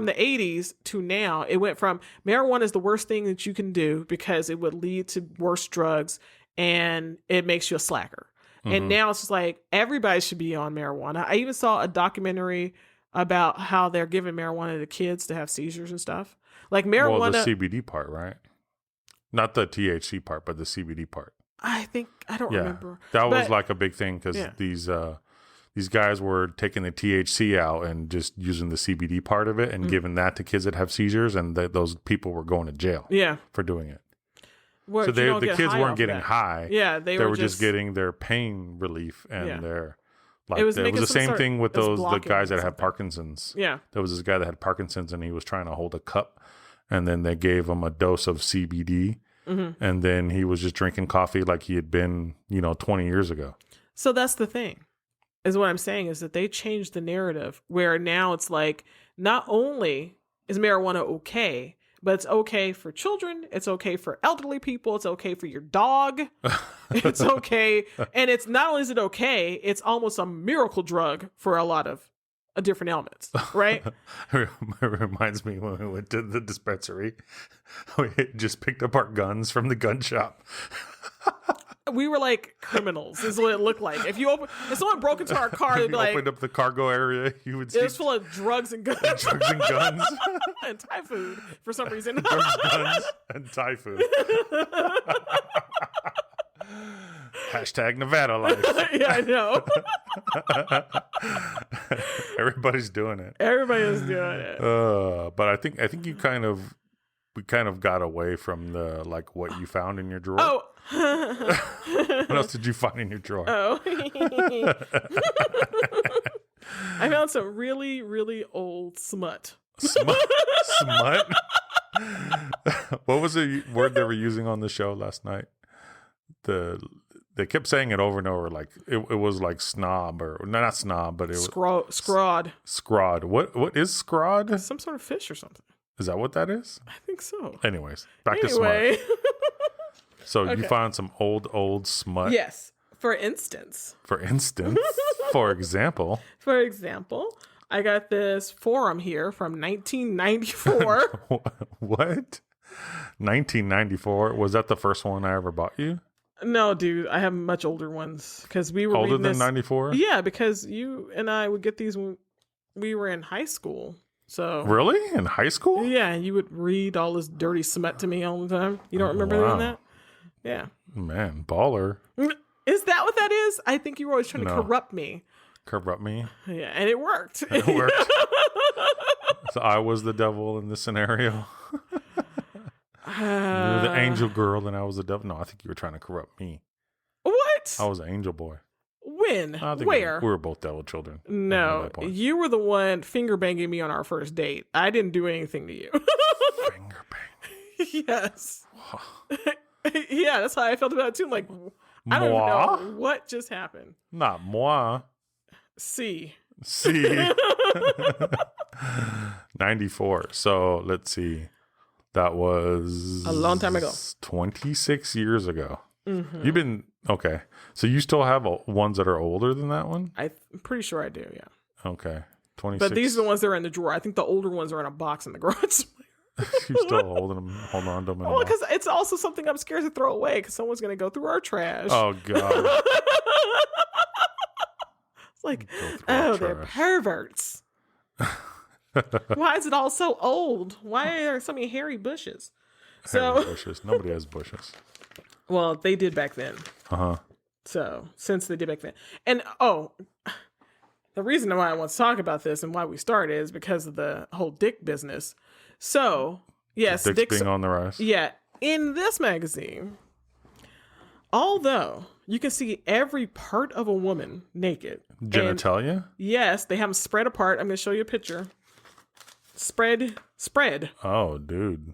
the 80s to now. It went from marijuana is the worst thing that you can do because it would lead to worse drugs and it makes you a slacker. And now it's just like everybody should be on marijuana. I even saw a documentary about how they're giving marijuana to kids to have seizures and stuff. Like marijuana. Well, the CBD part, right? Not the THC part, but the CBD part. I don't remember. That was like a big thing because these guys were taking the THC out and just using the CBD part of it and giving that to kids that have seizures, and those people were going to jail for doing it. Well, so the kids weren't getting high. Yeah, they were just getting their pain relief and their like. It was the same thing with the guys that have Parkinson's. Yeah, there was this guy that had Parkinson's and he was trying to hold a cup, and then they gave him a dose of CBD, and then he was just drinking coffee like he had been 20 years ago. So that's the thing. Is what I'm saying is that they changed the narrative where now it's like, not only is marijuana okay, but it's okay for children. It's okay for elderly people. It's okay for your dog. It's okay. And it's not only is it okay, it's almost a miracle drug for a lot of different ailments, right? It reminds me when we went to the dispensary, we just picked up our guns from the gun shop. We were like criminals, is what it looked like. If someone broke into our car, they'd be like, opened up the cargo area, you would see it was full of drugs and guns. Drugs and guns. And Thai food for some reason. Drugs, guns, and Thai food. Hashtag Nevada life. Yeah, I know. Everybody's doing it. Everybody is doing it. But I think we kind of got away from the like what you found in your drawer. Oh. What else did you find in your drawer? Oh. I found some really, really old smut. Smut? What was the word they were using on the show last night? They kept saying it over and over, like it was like snob or not snob, but it was scrod. Scrod. What is scrod? Some sort of fish or something. Is that what that is? I think so. Anyways, back to smut. So Okay. you found some old smut. Yes. For instance, For example. For example, I got this forum here from 1994. What? 1994? Was that the first one I ever bought you? No, dude, I have much older ones because we were Older reading than this. 94? Yeah, because you and I would get these when we were in high school. So Really? In high school? yeah, you would read all this dirty smut to me all the time. You don't remember doing that? Yeah. Man, baller. Is that what that is? I think you were always trying to No. corrupt me. Corrupt me. Yeah, and it worked. It worked. So I was the devil in this scenario. You were the angel girl and I was the devil. No, I think you were trying to corrupt me. What? I was an angel boy. When? I think Where? we were both devil children. at No, that point. you were the one finger banging me on our first date. I didn't do anything to you. Finger bang. Yes. Yeah, that's how I felt about it too. Like, I don't Moi? know what just happened. Not moi. See. See. 94. So let's see. That was A long time ago. 26 years ago. Mm-hmm. You've been okay. So you still have ones that are older than that one? I'm pretty sure I do, yeah. Okay. 26. But these are the ones that are in the drawer. I think the older ones are in a box in the garage. You're still holding them, holding on to them. Well, because it's also something I'm scared to throw away because someone's going to go through our trash. Oh, God. It's like, Go through our oh, they're trash. perverts. Why is it all so old? Why are so many hairy bushes? Hairy bushes. Nobody has bushes. Well, they did back then. Uh-huh. So, since they did back then. And, the reason why I want to talk about this and why we started is because of the whole dick business. So, yes, Dicks being on the rise. Yeah, in this magazine, although you can see every part of a woman naked. and Genitalia? yes, they have them spread apart. I'm going to show you a picture. Spread. Oh, dude.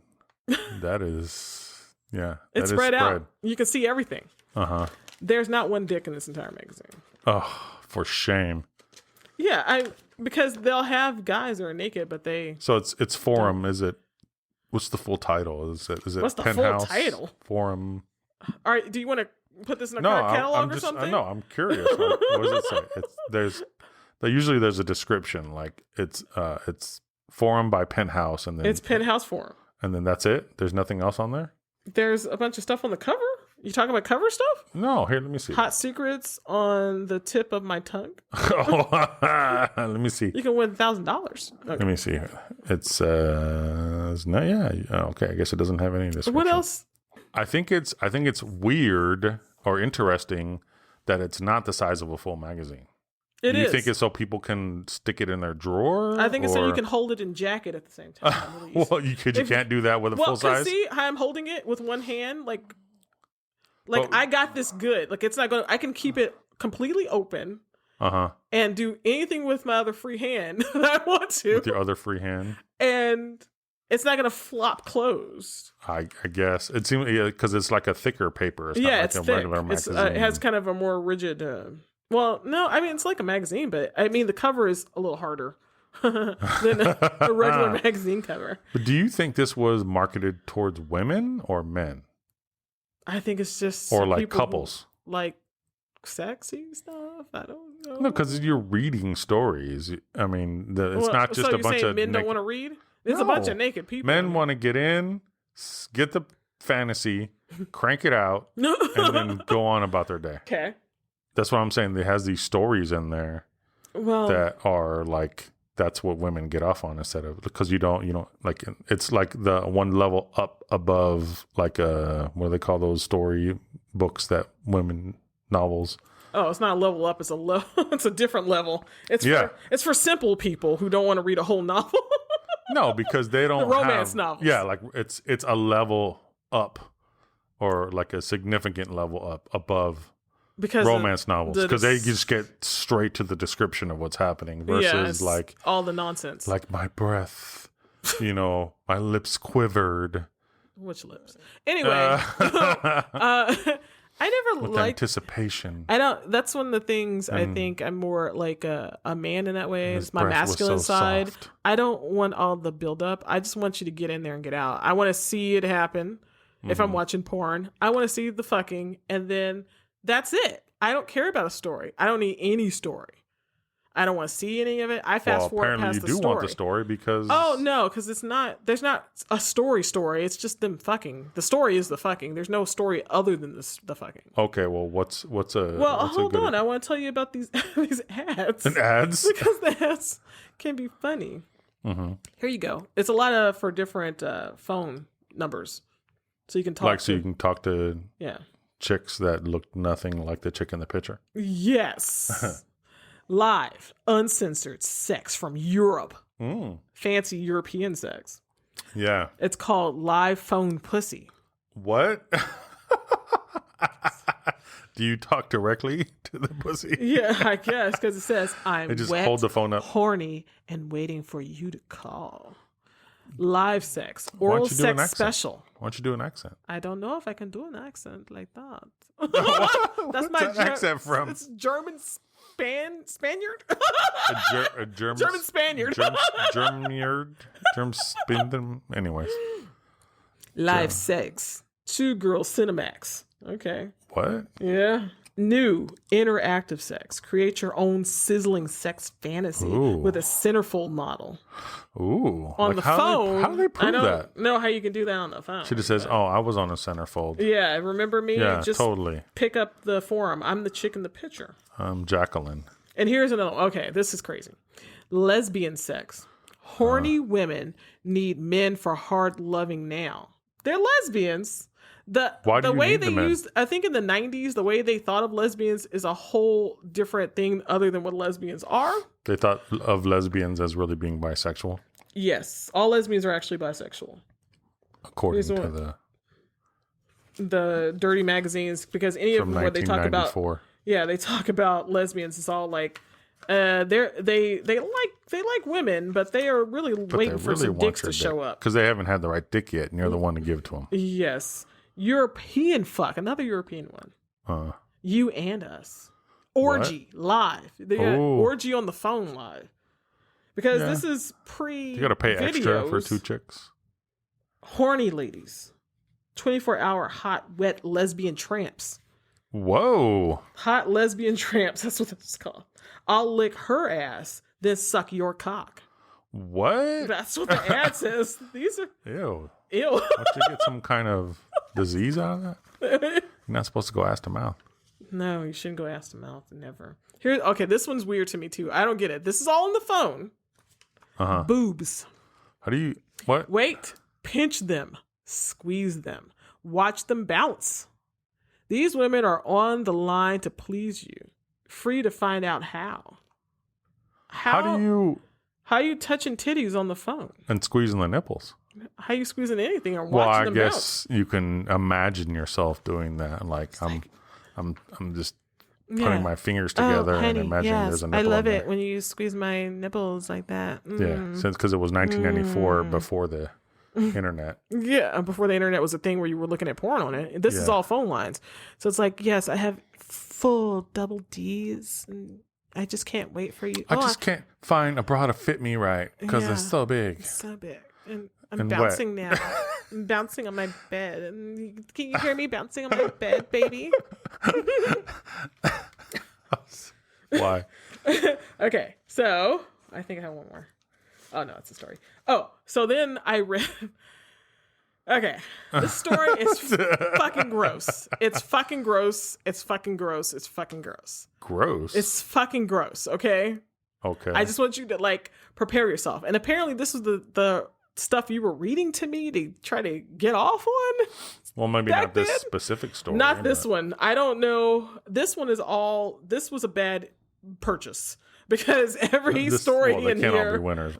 That is, yeah. It's that is spread out. You can see everything. Uh-huh. There's not one dick in this entire magazine. Oh, for shame. Yeah, because they'll have guys that are naked, but they... So it's forum. Is it? What's the full title? Is it? What's the full Penthouse title? Forum. All right, do you want to put this in a No, catalog I'm or just. something? No, I'm curious. Like, what does it say? Usually there's a description. Like it's forum by Penthouse, and then It's Penthouse Forum. and then that's it. There's nothing else on there. There's a bunch of stuff on the cover. You talking about cover stuff? No, here, let me see. Hot secrets on the tip of my tongue. Let me see. You can win $1,000. Let me see. It's no, yeah. Okay, I guess it doesn't have any description. What else? I think it's weird or interesting that it's not the size of a full magazine. It Do you is. think it's so people can stick it in their drawer? I think it's so you or- can hold it and jack it at the same time. Well, you can't do that with a full size. See how I'm holding it with one hand, like Well- I got this good. Like it's not going. I can keep it completely open Uh-huh. and do anything with my other free hand that I want to, With your other free hand. and it's not going to flop closed. I guess it seems because it's like a thicker paper. It's not like It's a thick. regular It's, magazine. it has kind of a more rigid. Well, no, I mean it's like a magazine, but I mean the cover is a little harder than a regular magazine cover. But do you think this was marketed towards women or men I think it's just or like people who couples? like sexy stuff. I don't know. No, because you're reading stories. I mean, it's not just so a bunch of men don't naked- want to read. There's a bunch of naked people. Men want to get in, get the fantasy, crank it out, and then go on about their day. Okay. That's what I'm saying. It has these stories in there Well, that are like that's what women get off on instead of because you don't like it's like the one level up above like what do they call those story books that women novels. oh, it's not a level up. It's a level. It's a different level. Yeah. It's for simple people who don't want to read a whole novel. No, because they don't romance have, novels. Yeah, like it's a level up or like a significant level up above because romance novels because they just get straight to the description of what's happening versus it's like all the nonsense. like my breath, my lips quivered. Which lips? Anyway, I never With liked. anticipation. I don't. That's one of the things I think I'm more like a man in that way. His It's my breath was masculine so side. soft. I don't want all the build up. I just want you to get in there and get out. I want to see it happen, If I'm watching porn, I want to see the fucking, and then that's it. I don't care about a story. I don't need any story. I don't want to see any of it. I fast forward apparently past you the do story. want the story because... Oh, no, because it's not, there's not a story. It's just them fucking. The story is the fucking. There's no story other than the fucking. Okay, well, what's a... Well, what's a hold good... on. I want to tell you about these these ads. And ads? Because the ads can be funny. Mm-hmm. Here you go. It's a lot of for different phone numbers. So you can talk So you can talk to yeah. chicks that look nothing like the chick in the picture? Yes. Live, uncensored sex from Europe. Fancy European sex. Yeah. It's called live phone pussy. What? Do you talk directly to the pussy? Yeah, I guess, because it says, I'm They just wet, hold the phone up. horny, and waiting for you to call. Live sex. Oral sex special. Why don't you do an accent? I don't know if I can do an accent like that. That's my accent from. It's German Spaniard? A German Spaniard. German spin. Anyways. Live sex. 2 girls Cinemax. Okay. What? Yeah. New interactive sex. Create your own sizzling sex fantasy with a centerfold model. Ooh. On the phone. How do they prove that? I don't know how you can do that on the phone. She just says, "Oh, I was on a centerfold." Yeah, remember me? Yeah, just totally. pick up the forum. I'm the chick in the picture. Jacqueline. And here's another one. Okay, this is crazy. Lesbian sex. Horny women need men for hard loving now. They're lesbians. Why do the you way need they the men? used, I think in the 90s, the way they thought of lesbians is a whole different thing other than what lesbians are. They thought of lesbians as really being bisexual, Yes, all lesbians are actually bisexual. according Here's to one. The dirty magazines, because any of from them where they talk about 1994. they talk about lesbians, it's all like they like women, but they are really waiting for some dicks to show up because they haven't had the right dick yet, and you're the one to give it to them. Yes. European fuck, another European one. You and us. Orgy live. They got orgy on the phone live. Because this is You got to pay extra for 2 chicks. Horny ladies. 24-hour hot, wet lesbian tramps. Whoa. Hot lesbian tramps. That's what this is called. I'll lick her ass, then suck your cock. What? That's what the ad says. These are... Ew. Ew. Don't you get some kind of disease out of that? You're not supposed to go ass to mouth. No, you shouldn't go ass to mouth. Never. Okay, this one's weird to me too. I don't get it. This is all on the phone. Boobs. How do you... What? Wait. Pinch them. Squeeze them. Watch them bounce. These women are on the line to please you. Free to find out how. How do you... How you touching titties on the phone? And squeezing the nipples. How you squeezing anything or watching them bounce? Well, I guess you can imagine yourself doing that. Like I'm just putting my fingers together and imagining there's a nipple. I love it when you squeeze my nipples like that. Yeah, since because it was 1994 before the internet. Yeah, before the internet was a thing where you were looking at porn on it. This is all phone lines. So it's like, yes, I have full double D's and I just can't wait for you. I just can't find a bra to fit me right because it's so big. It's so big. And I'm bouncing now. I'm bouncing on my bed. And can you hear me bouncing on my bed, baby? Why? Okay, so I think I have one more. Oh, no, it's a story. Oh, so then I read... Okay, this story is fucking gross. It's fucking gross. It's fucking gross. It's fucking gross. Gross? It's fucking gross, okay? Okay. I just want you to, like, prepare yourself. And apparently this was the stuff you were reading to me to try to get off on. Well, maybe not this specific story. Not this one. I don't know. This one is all... This was a bad purchase. Because every story in here... They can't all be winners.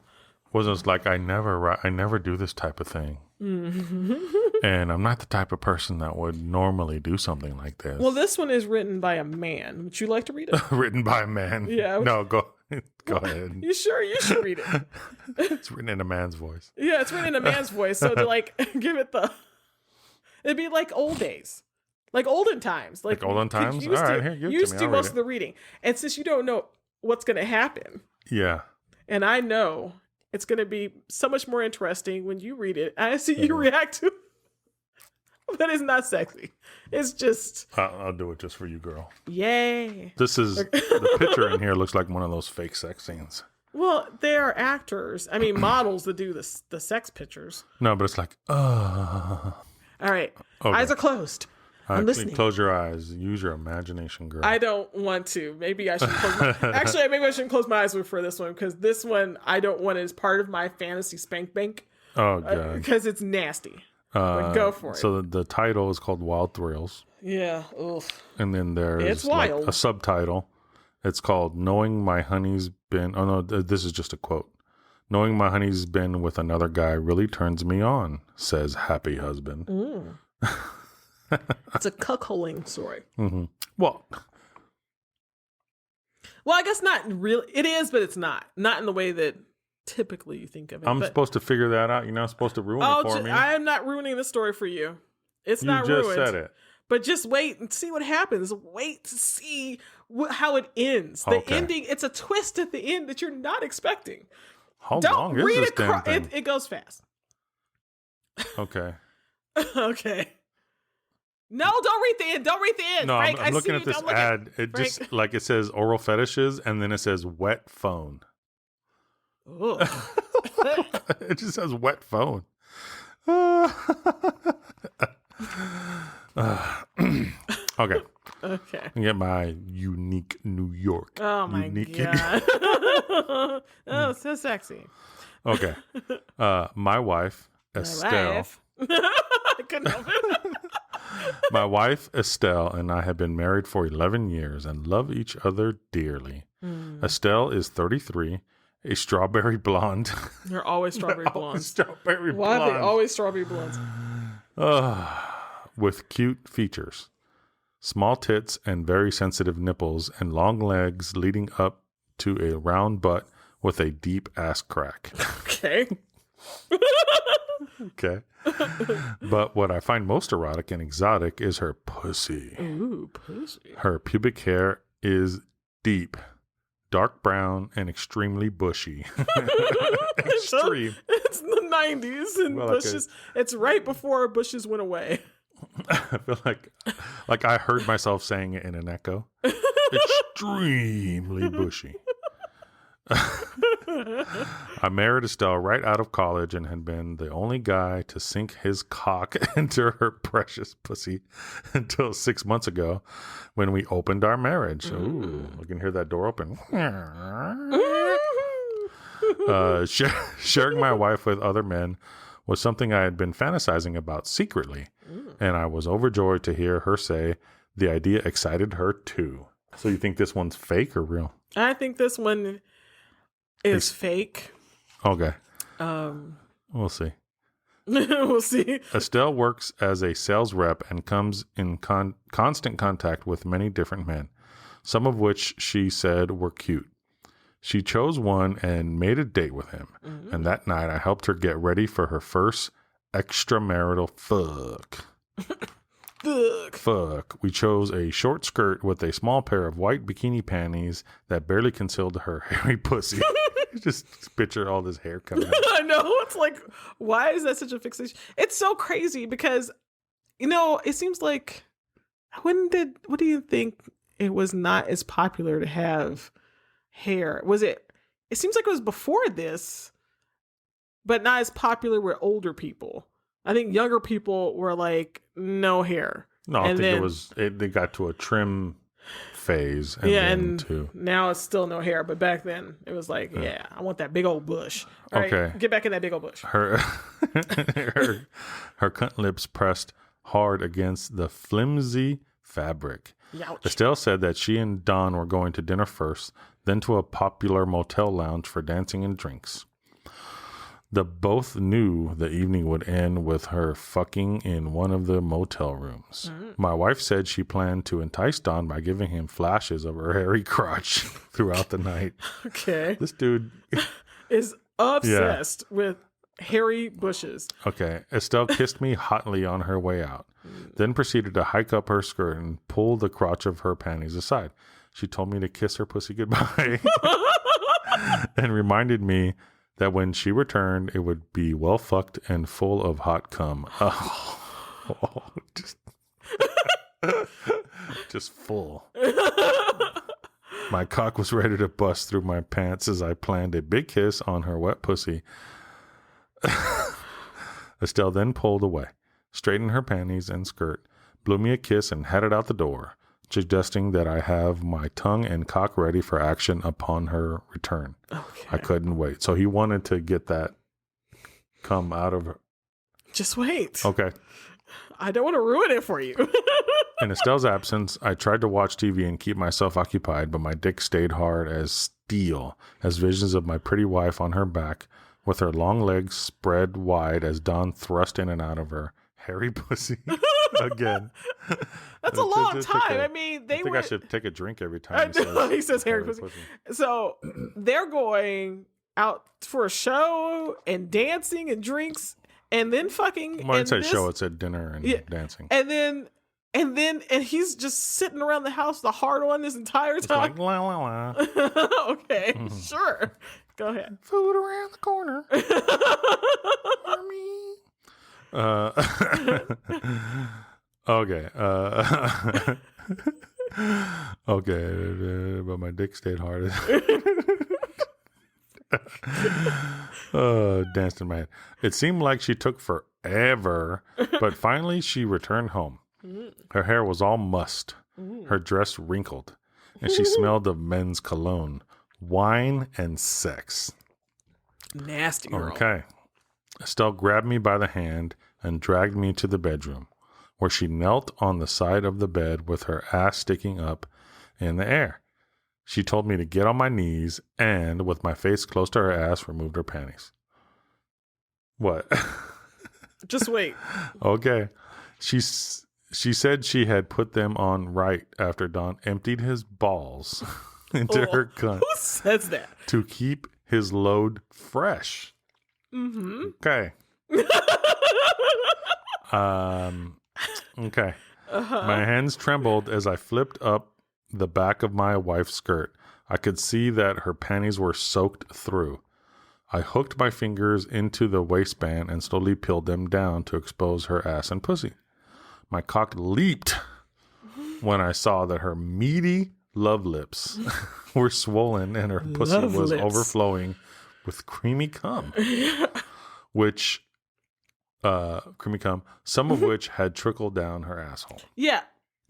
Was like, I never do this type of thing. And I'm not the type of person that would normally do something like this. Well, this one is written by a man. Would you like to read it? Written by a man? Yeah. No, go ahead. You sure? You should read it. It's written in a man's voice. Yeah, it's written in a man's voice. So to like give it it'd be like old days. Like olden times. Like olden times? All right, here, give it to me. Used to most of the reading. And since you don't know what's going to happen. Yeah. And I know it's going to be so much more interesting when you read it. I see you react to but it's not sexy. It's just I'll do it just for you, girl. yay. This is the picture in here looks like one of those fake sex scenes. Well, they are actors. I mean, models that do the sex pictures. No, but it's like, All right, okay. eyes are closed. All I'm right, listening. close your eyes. Use your imagination, girl. I don't want to. Maybe I should close my Actually, maybe I shouldn't close my eyes for this one because this one I don't want as part of my fantasy spank bank Oh, God. because it's nasty. But go for it. So the title is called Wild Thrills. Yeah. Ugh. And then there's It's like wild. a subtitle. It's called Knowing My Honey's Been... Oh, no, this is just a quote. Knowing my honey's been with another guy really turns me on, says happy husband. It's a cuckolding story. Mm-hmm. Well, I guess not really. It is, but it's not. Not in the way that typically you think of it. I'm but, supposed to figure that out. You're not supposed to ruin it for me. I am not ruining the story for you. It's You not just ruined. said it. But just wait and see what happens. Wait to see how it ends. The Okay. ending, it's a twist at the end that you're not expecting. How Don't long is read this it. damn thing? It goes fast. Okay. Okay. No, don't read the end. Don't read the end. No, Frank, I'm looking see at you. this Don't look ad. It Frank. just like it says oral fetishes and then it says wet phone. Ugh. It just says wet phone. Okay. Okay. I get my unique New York. Oh my unique. god. Oh, so sexy. Okay. My wife, Estelle. Life. I couldn't help it. My wife, Estelle, and I have been married for 11 years and love each other dearly. Estelle is 33, a strawberry blonde. They're always strawberry blondes. Strawberry Why are they blonde. always strawberry blondes? With cute features. Small tits and very sensitive nipples and long legs leading up to a round butt with a deep ass crack. Okay. Okay. But what I find most erotic and exotic is her pussy. Ooh, pussy. Her pubic hair is deep, dark brown, and extremely bushy. Extreme. It's the 90s and Well, okay. bushes. It's right before bushes went away. I feel like I heard myself saying it in an echo. Extremely bushy. I married Estelle right out of college and had been the only guy to sink his cock into her precious pussy until 6 months ago when we opened our marriage. Ooh, I can hear that door open. Sharing my wife with other men was something I had been fantasizing about secretly, and I was overjoyed to hear her say the idea excited her too. So you think this one's fake or real? I think this one is fake. Okay. We'll see. We'll see. Estelle works as a sales rep and comes in constant contact with many different men, some of which she said were cute. She chose one and made a date with him. And that night I helped her get ready for her first extramarital fuck. Fuck. We chose a short skirt with a small pair of white bikini panties that barely concealed her hairy pussy. Just picture all this hair coming out. I know. It's like, why is that such a fixation? It's so crazy because, it seems like, what do you think it was not as popular to have hair? It seems like it was before this, but not as popular with older people. I think younger people were like, no hair. No, I And think then- they got to a trim phase. And yeah, then and to, now it's still no hair. But back then, it was like, yeah, I want that big old bush. All right, Okay. get back in that big old bush. her cunt lips pressed hard against the flimsy fabric. Youch. Estelle said that she and Don were going to dinner first, then to a popular motel lounge for dancing and drinks. The both knew the evening would end with her fucking in one of the motel rooms. My wife said she planned to entice Don by giving him flashes of her hairy crotch throughout the night. Okay. This dude... Is obsessed with hairy bushes. Okay. Estelle kissed me hotly on her way out, then proceeded to hike up her skirt and pull the crotch of her panties aside. She told me to kiss her pussy goodbye and reminded me that when she returned, it would be well fucked and full of hot cum. Oh. Oh, just full. My cock was ready to bust through my pants as I planned a big kiss on her wet pussy. Estelle then pulled away, straightened her panties and skirt, blew me a kiss, and headed out the door, suggesting that I have my tongue and cock ready for action upon her return. Okay. I couldn't wait. So he wanted to get that come out of her. Just wait. Okay. I don't want to ruin it for you. In Estelle's absence, I tried to watch TV and keep myself occupied, but my dick stayed hard as steel as visions of my pretty wife on her back with her long legs spread wide as Dawn thrust in and out of her hairy pussy again. That's a long time. I mean, I think I should take a drink every time he says hairy pussy. So they're going out for a show and dancing and drinks and then fucking. Well, it said show, it said dinner and dancing. And he's just sitting around the house, the hard on this entire time. It's like, la, la, la. Okay, sure. Go ahead. Food around the corner. Okay. Okay. But my dick stayed hard. Danced in my head. It seemed like she took forever, but finally she returned home. Her hair was all mussed, her dress wrinkled, and she smelled of men's cologne, wine, and sex. Nasty girl. Okay. Estelle grabbed me by the hand and dragged me to the bedroom, where she knelt on the side of the bed with her ass sticking up in the air. She told me to get on my knees and, with my face close to her ass, removed her panties. What? Just wait. Okay. She said she had put them on right after Don emptied his balls into her cunt. Who says that? To keep his load fresh. Mm-hmm. Okay. Okay. My hands trembled as I flipped up the back of my wife's skirt. I could see that her panties were soaked through. I hooked my fingers into the waistband and slowly peeled them down to expose her ass and pussy. My cock leaped when I saw that her meaty love lips were swollen and her pussy was overflowing with creamy cum, some of which had trickled down her asshole. Yeah.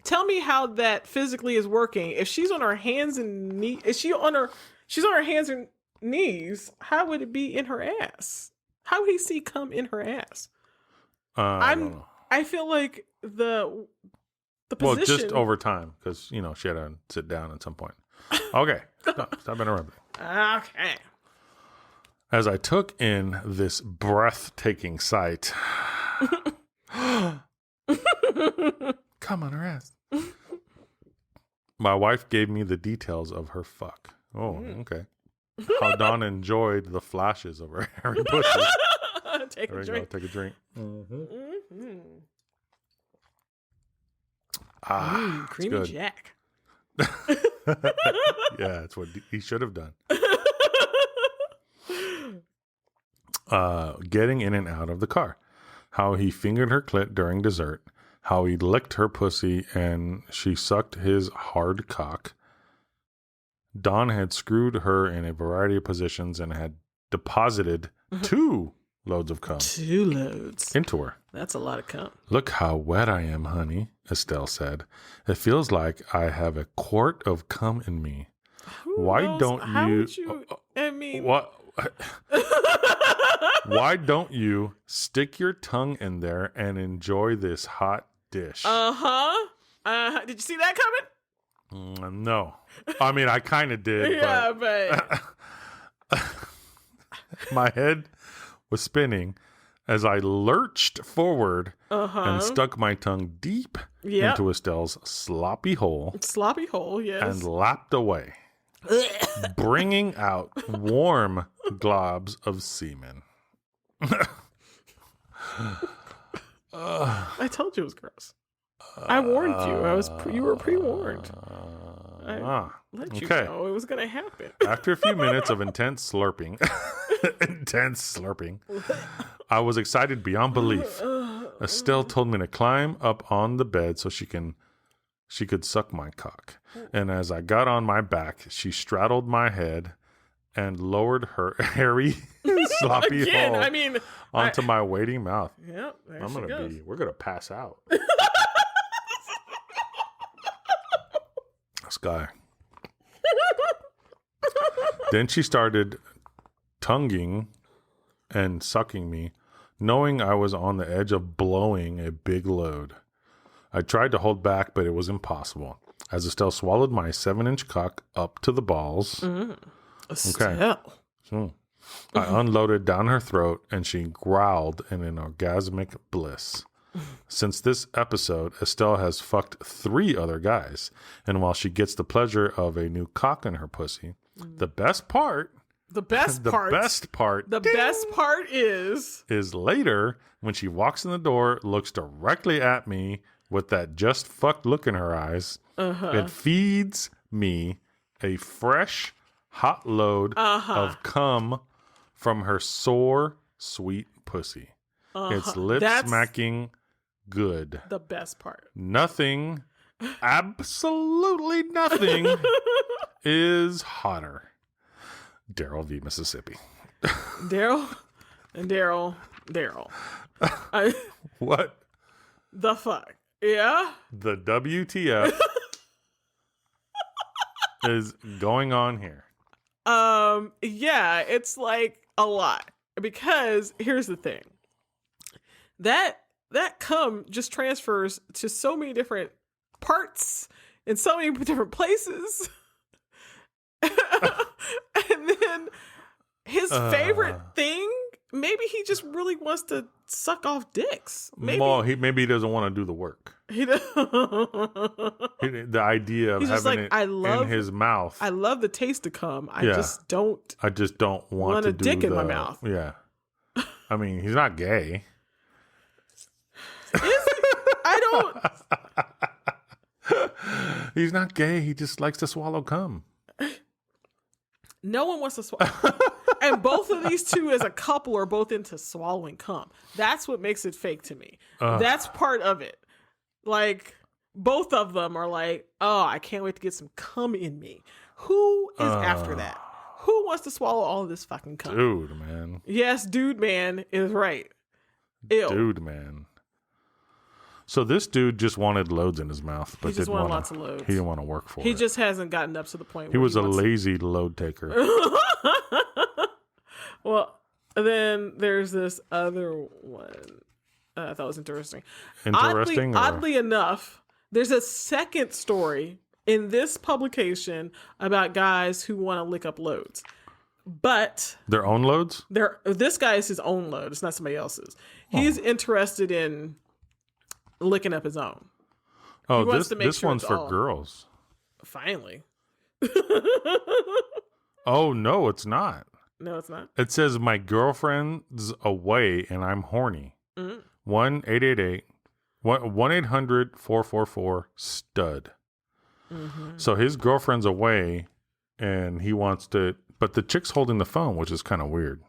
Tell me how that physically is working. If she's on her hands and knees, she's on her hands and knees, how would it be in her ass? How would he see cum in her ass? I don't know. I feel like the position. Well, just over time, because she had to sit down at some point. Okay, stop interrupting. Okay. As I took in this breathtaking sight, come on her ass. My wife gave me the details of her fuck. Oh, okay. How Dawn enjoyed the flashes of her hairy pussy. Take a drink. Take a drink. Mm-hmm. Mm-hmm. Creamy good. Jack. Yeah, that's what he should have done. Getting in and out of the car. How he fingered her clit during dessert. How he licked her pussy and she sucked his hard cock. Dawn had screwed her in a variety of positions and had deposited 2 loads of cum. 2 loads. Into her. That's a lot of cum. Look how wet I am, honey, Estelle said. It feels like I have a quart of cum in me. Why don't What? Why don't you stick your tongue in there and enjoy this hot dish? Did you see that coming? No. I mean, I kind of did. Yeah, but my head was spinning as I lurched forward and stuck my tongue deep into Estelle's sloppy hole. Sloppy hole, yes. And lapped away, bringing out warm globs of semen. I told you it was gross. I warned you. You were pre-warned. I let you know it was going to happen. After a few minutes of intense slurping, I was excited beyond belief. Estelle told me to climb up on the bed so she could suck my cock. And as I got on my back, she straddled my head and lowered her hairy, sloppy Again, hole I mean, onto my waiting mouth. Yeah, there We're gonna pass out. This guy. Then she started tonguing and sucking me, knowing I was on the edge of blowing a big load. I tried to hold back, but it was impossible. As Estelle swallowed my 7-inch cock up to the balls. Estelle. So I unloaded down her throat, and she growled in an orgasmic bliss. Since this episode, Estelle has fucked 3 other guys, and while she gets the pleasure of a new cock in her pussy, the best part is later when she walks in the door, looks directly at me with that just fucked look in her eyes, and feeds me a fresh, hot load of cum from her sore, sweet pussy. It's lip-smacking good. The best part. Nothing, absolutely nothing is hotter. Daryl v. Mississippi. Daryl. What? The fuck? Yeah? The WTF is going on here? Yeah, it's like a lot. Because here's the thing. That cum just transfers to so many different parts in so many different places. And then his favorite thing, maybe he just really wants to suck off dicks. Maybe he doesn't want to do the work. The idea of having it in his mouth. I love the taste of cum. I just don't want to a dick in my mouth. Yeah. I mean, he's not gay. Is he? I don't. He's not gay. He just likes to swallow cum. No one wants to swallow. And both of these two as a couple are both into swallowing cum. That's what makes it fake to me. That's part of it. Like, both of them are like, oh, I can't wait to get some cum in me. Who is after that? Who wants to swallow all of this fucking cum? Dude, man. Yes, dude, man is right. Ew. Dude, man. So this dude just wanted loads in his mouth, but he just wanted lots of loads. He didn't want to work for it. He just hasn't gotten up to the point where he was a lazy load taker. Well, then there's this other one I thought was interesting. Oddly enough, there's a second story in this publication about guys who want to lick up loads. But their own loads? This guy is his own load. It's not somebody else's. He's interested in licking up his own. Oh, this one's for girls. Finally. Oh, no, it's not. No, it's not. It says my girlfriend's away and I'm horny. 1-800-444-STUD. So his girlfriend's away and he wants to, but the chick's holding the phone, which is kind of weird.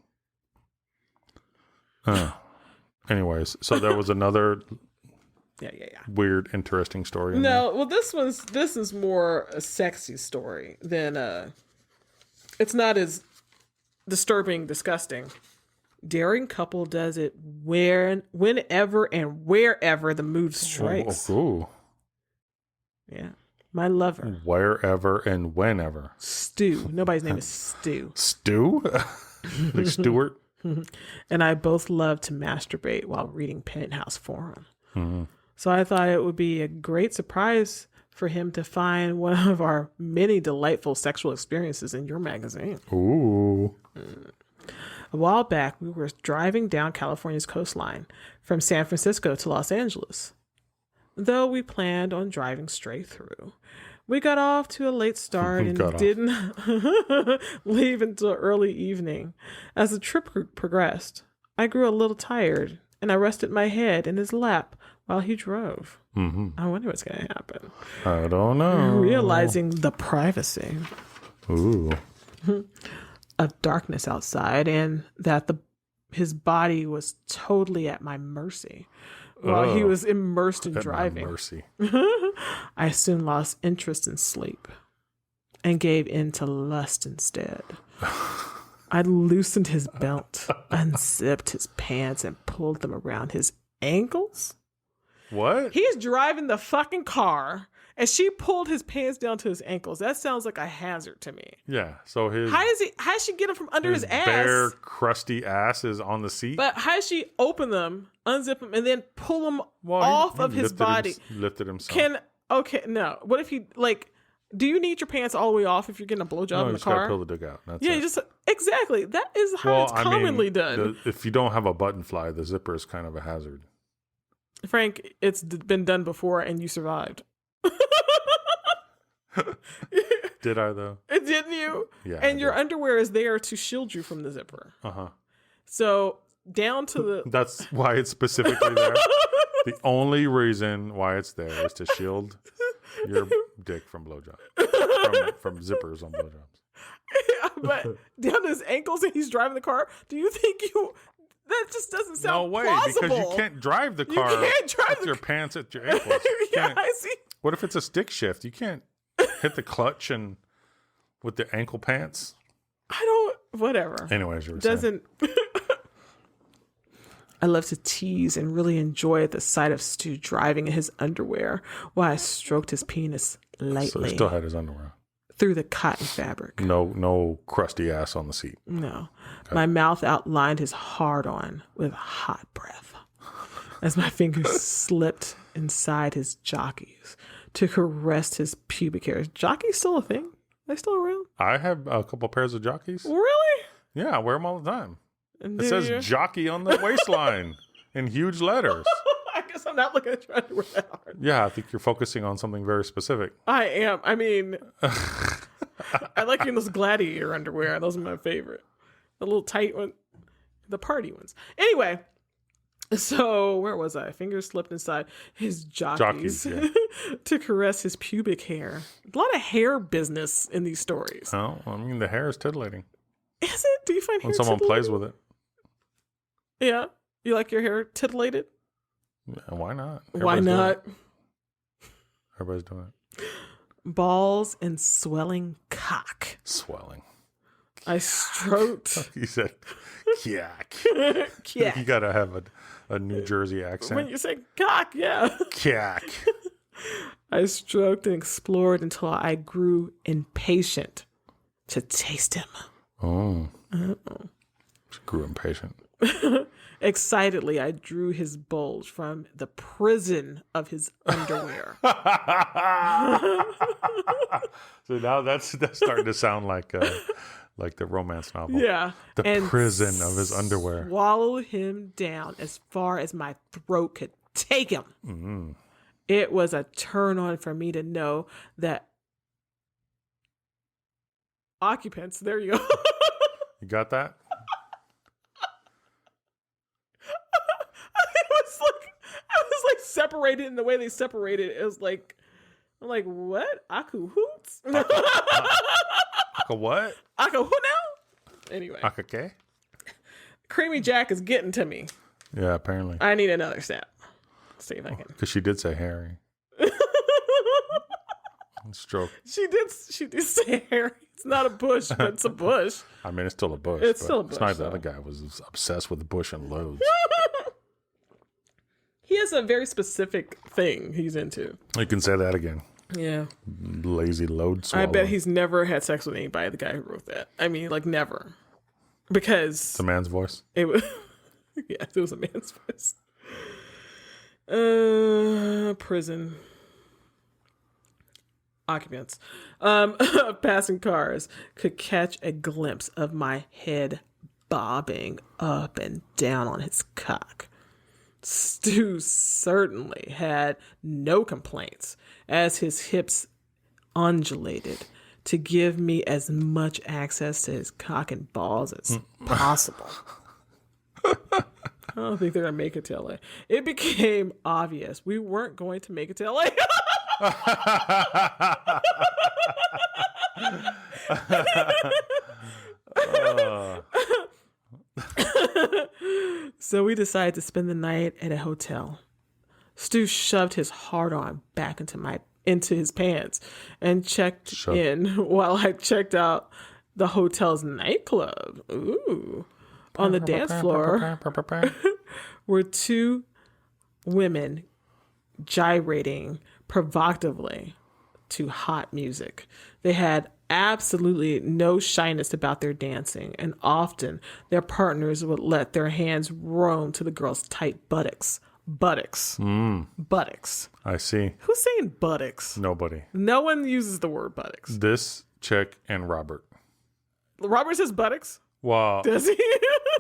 Anyways, so there was another weird, interesting story. Well, this is more a sexy story than it's not as disturbing, disgusting. Daring couple does it whenever and wherever the mood strikes. Oh. Yeah. My lover. Wherever and whenever. Stu. Nobody's name is Stu. Stu? Like Stewart? And I both love to masturbate while reading Penthouse Forum. So I thought it would be a great surprise for him to find one of our many delightful sexual experiences in your magazine. Ooh. A while back, we were driving down California's coastline from San Francisco to Los Angeles. Though we planned on driving straight through, we got off to a late start and didn't leave until early evening. As the trip progressed, I grew a little tired and I rested my head in his lap while he drove. I wonder what's going to happen. I don't know. Realizing the privacy of darkness outside and that his body was totally at my mercy. while he was immersed in at my driving. mercy. I soon lost interest in sleep and gave in to lust instead. I loosened his belt, unzipped his pants, and pulled them around his ankles. What? He's driving the fucking car, and she pulled his pants down to his ankles. That sounds like a hazard to me. Yeah. So his How does she get him from under his ass? bare, crusty ass is on the seat. But how does she open them, unzip them, and then pull them off of his body? Lifted himself. No. What if he do you need your pants all the way off if you're getting a blowjob in the car? You just gotta pull the dick out. That's yeah, it. just exactly. That is how it's commonly done. If you don't have a button fly, the zipper is kind of a hazard. Frank, it's been done before, and you survived. Did I though? Didn't you? Yeah. And your underwear is there to shield you from the zipper. So down to the. That's why it's specifically there. The only reason why it's there is to shield your dick from blowjobs, from zippers on blowjobs. Yeah, but down to his ankles, and he's driving the car. Do you think you? That just doesn't sound plausible. Because you can't drive the car. You can't drive with your pants at your ankles. Yeah, I see. What if it's a stick shift? You can't hit the clutch and with the ankle pants. Whatever. Anyways, you were saying. I love to tease and really enjoy the sight of Stu driving in his underwear while I stroked his penis lightly. So he still had his underwear through the cotton fabric. No crusty ass on the seat. No. Okay. My mouth outlined his hard-on with hot breath as my fingers slipped inside his jockeys to caress his pubic hair. Is jockeys still a thing? Are they still around? I have a couple pairs of jockeys. Really? Yeah, I wear them all the time. And it says jockey on the waistline in huge letters. I guess I'm not looking at your underwear that hard. Yeah, I think you're focusing on something very specific. I am. I mean, I like you in those gladiator underwear. Those are my favorite. The little tight one, the party ones. Anyway, so where was I? Fingers slipped inside his jockeys yeah. to caress his pubic hair. A lot of hair business in these stories. Oh, I mean, the hair is titillating. Is it? Do you find hair when someone titillating? plays with it? Yeah. You like your hair titillated? Yeah, why not? Why not? Everybody's doing it. Balls and swelling cock. Swelling. I stroked. You said, kyak. Kyak. You got to have a New Jersey accent. When you say cock, yeah. Kyak. I stroked and explored until I grew impatient to taste him. Oh. She grew impatient. Excitedly, I drew his bulge from the prison of his underwear. So now that's starting to sound like the romance novel. Yeah. The prison of his underwear. Swallowed him down as far as my throat could take him. Mm-hmm. It was a turn on for me to know that occupants, there you go. You got that? I was like separated in the way they separated. It was like, I'm like, what? Aku hoots? Aka what? Aka who now? Anyway. Aka ke? Creamy Jack is getting to me. Yeah, apparently. I need another step. See if I can. Because she did say Harry. Stroke. She did say Harry. It's not a bush, but it's a bush. I mean, it's still a bush. It's still a bush. It's not that the other guy was obsessed with the bush and loads. He has a very specific thing he's into. You can say that again. Yeah. Lazy load swallower. I bet he's never had sex with anybody, the guy who wrote that. I mean, like, never. Because... It's a man's voice? It was... Yeah, it was a man's voice. Prison. Occupants. Passing cars could catch a glimpse of my head bobbing up and down on his cock. Stu certainly had no complaints as his hips undulated to give me as much access to his cock and balls as possible. I don't think they're going to make it to LA. It became obvious we weren't going to make it to LA. So we decided to spend the night at a hotel Stu shoved his hard on back into his pants and checked in while I checked out the hotel's nightclub. Ooh. On the dance floor were two women gyrating provocatively to hot music. They had absolutely no shyness about their dancing, and often their partners would let their hands roam to the girls' tight buttocks. Buttocks. Buttocks. I see. Who's saying buttocks? Nobody. No one uses the word buttocks. This chick and Robert. Robert says buttocks? Well, Does he?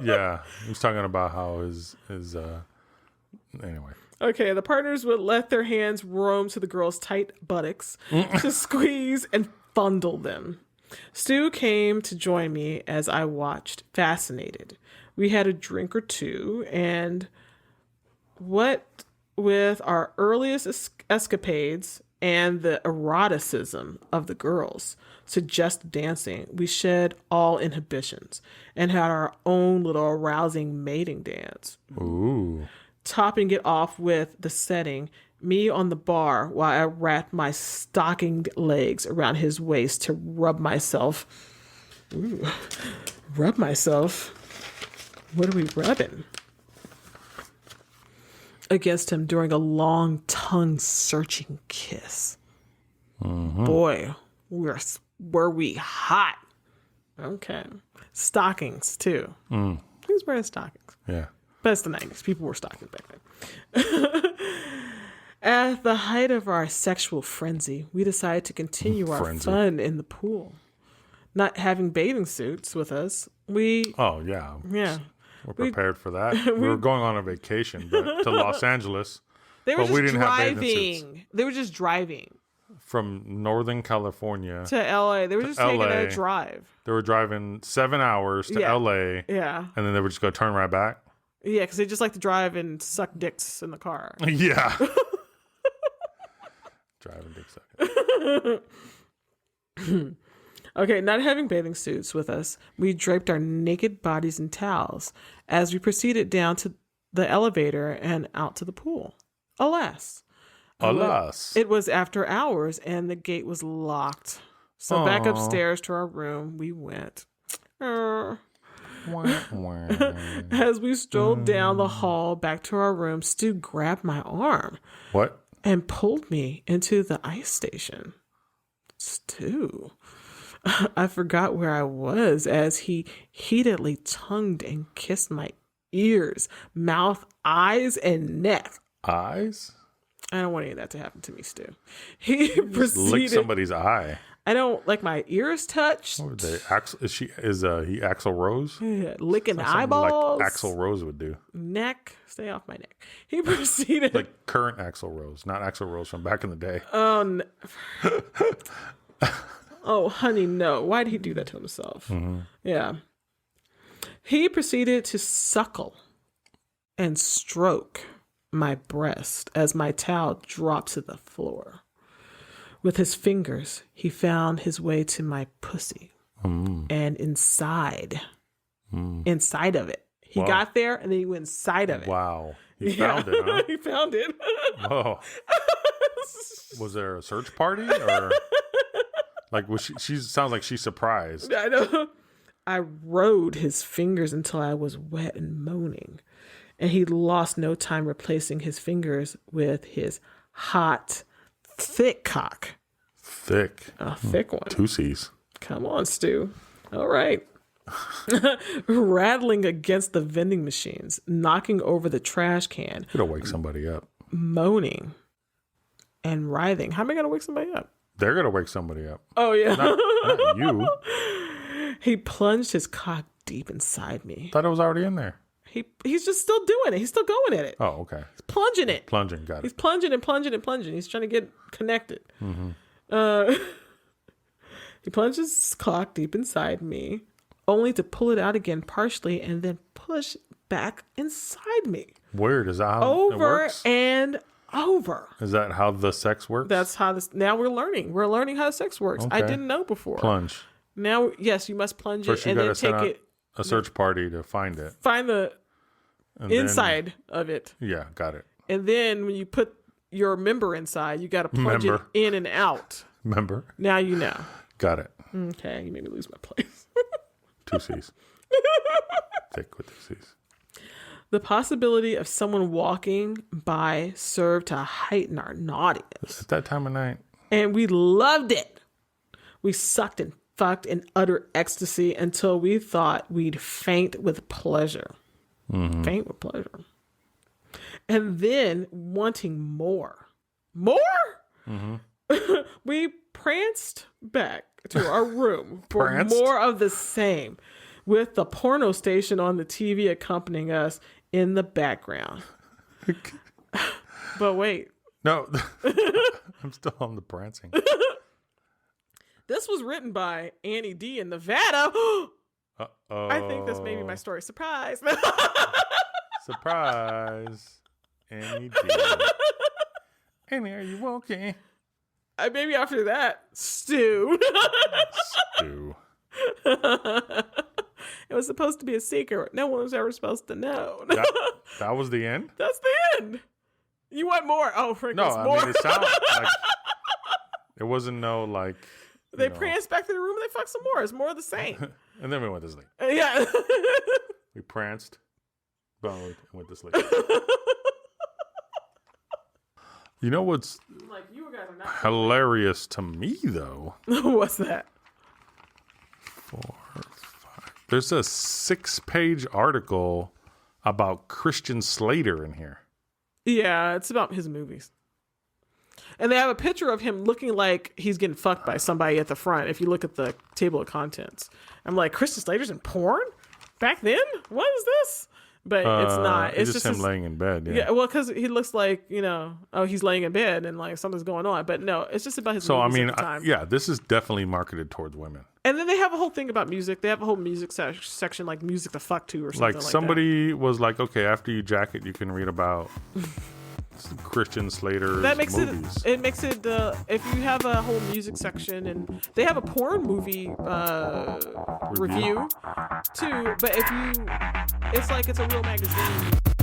yeah. He's talking about how his anyway. Okay, the partners would let their hands roam to the girls' tight buttocks to squeeze and fondle them. Stu came to join me as I watched, fascinated. We had a drink or two, and what with our earliest escapades and the eroticism of the girls suggested dancing, we shed all inhibitions and had our own little arousing mating dance. Ooh. Topping it off with the setting, me on the bar while I wrapped my stockinged legs around his waist to rub myself. Ooh, rub myself? What are we rubbing? Against him during a long tongue-searching kiss. Mm-hmm. Boy, were we hot. Okay. Stockings, too. He was wearing stockings. Yeah. But it's the 90s. People wore stockings back then. At the height of our sexual frenzy, we decided to continue our fun in the pool. Not having bathing suits with us, Oh, yeah. Yeah. We're prepared for that. We were going on a vacation to Los Angeles. They were but we just didn't have bathing suits. driving. They were just driving From Northern California to LA. They were just taking LA. a drive. They were driving 7 hours to LA. Yeah. And then they were just going to turn right back. Yeah, because they just like to drive and suck dicks in the car. Yeah. Driving dick sucking. Okay, not having bathing suits with us, we draped our naked bodies in towels as we proceeded down to the elevator and out to the pool. Alas. It was after hours and the gate was locked. So back upstairs to our room we went. As we strolled down the hall back to our room, Stu grabbed my arm. What? And pulled me into the ice station. Stu. I forgot where I was as he heatedly tongued and kissed my ears, mouth, eyes, and neck. Eyes? I don't want any of that to happen to me, Stu. He proceeded. Lick somebody's eye. I don't like my ears touched. What they, is he Axl Rose? Yeah, licking eyeballs. Like Axl Rose would do. Neck. Stay off my neck. He proceeded. Like current Axl Rose, not Axl Rose from back in the day. Oh, no. Oh, honey, no. Why did he do that to himself? Mm-hmm. Yeah. He proceeded to suckle and stroke my breast as my towel dropped to the floor. With his fingers, he found his way to my pussy and inside of it. He got there and then he went inside of it. Wow. He found it, huh? He found it. Whoa. Was there a search party or like was she sounds like she's surprised. I know. I rode his fingers until I was wet and moaning. And he lost no time replacing his fingers with his hot, thick cock. Thick. A thick one. 2 C's. Come on, Stu. All right. Rattling against the vending machines, knocking over the trash can. It'll wake somebody up. Moaning and writhing. How am I going to wake somebody up? They're going to wake somebody up. Oh, yeah. Not you. He plunged his cock deep inside me. Thought it was already in there. He's just still doing it. He's still going at it. Oh, okay. He's plunging it. Plunging, got it. He's plunging and plunging and plunging. He's trying to get connected. Mm-hmm. He plunged his cock deep inside me, only to pull it out again partially and then push back inside me. Weird. Is that how it works? And over. Is that how the sex works? That's how this. Now we're learning. We're learning how sex works. Okay. I didn't know before. Plunge. Now, yes, you must plunge First it and then take it. A search party to find it. Find the inside of it. Yeah, got it. And then when you put your member inside, you got to plunge it in and out. Member. Now you know. Got it. Okay, you made me lose my place. 2 C's. Thick with 2 C's. The possibility of someone walking by served to heighten our naughtiness. At that time of night. And we loved it. We sucked and fucked in utter ecstasy until we thought we'd faint with pleasure. Mm-hmm. Faint with pleasure. And then wanting more. More? Mm-hmm. We pranced back to our room for more of the same, with the porno station on the TV accompanying us in the background. But wait. No, I'm still on the prancing. This was written by Annie D. in Nevada. Uh-oh. I think this may be my story. Surprise. Surprise. Annie D. Annie, are you okay? Maybe after that, Stu. Stu. It was supposed to be a secret. No one was ever supposed to know. That was the end? That's the end. You want more? Oh, Frank, no, more. I mean, it sounds like it wasn't no like. They pranced back to the room and they fucked some more. It's more of the same. And then we went to sleep. Yeah. We pranced, boned, and went to sleep. You know what's you guys are not hilarious to me, though? What's that? 4, 5. There's a 6-page article about Christian Slater in here. Yeah, it's about his movies. And they have a picture of him looking like he's getting fucked by somebody at the front. If you look at the table of contents, I'm like, Christian Slater's in porn back then? What is this? But it's not. It's just him laying in bed. Yeah, well, because he looks like, he's laying in bed and like something's going on. But no, it's just about his movies at the time. Yeah, this is definitely marketed towards women. And then they have a whole thing about music. They have a whole music section, like music to fuck to or something like somebody was like, okay, after you jack it, you can read about Christian Slater's movies. It makes it, if you have a whole music section, and they have a porn movie review too, but it's a real magazine.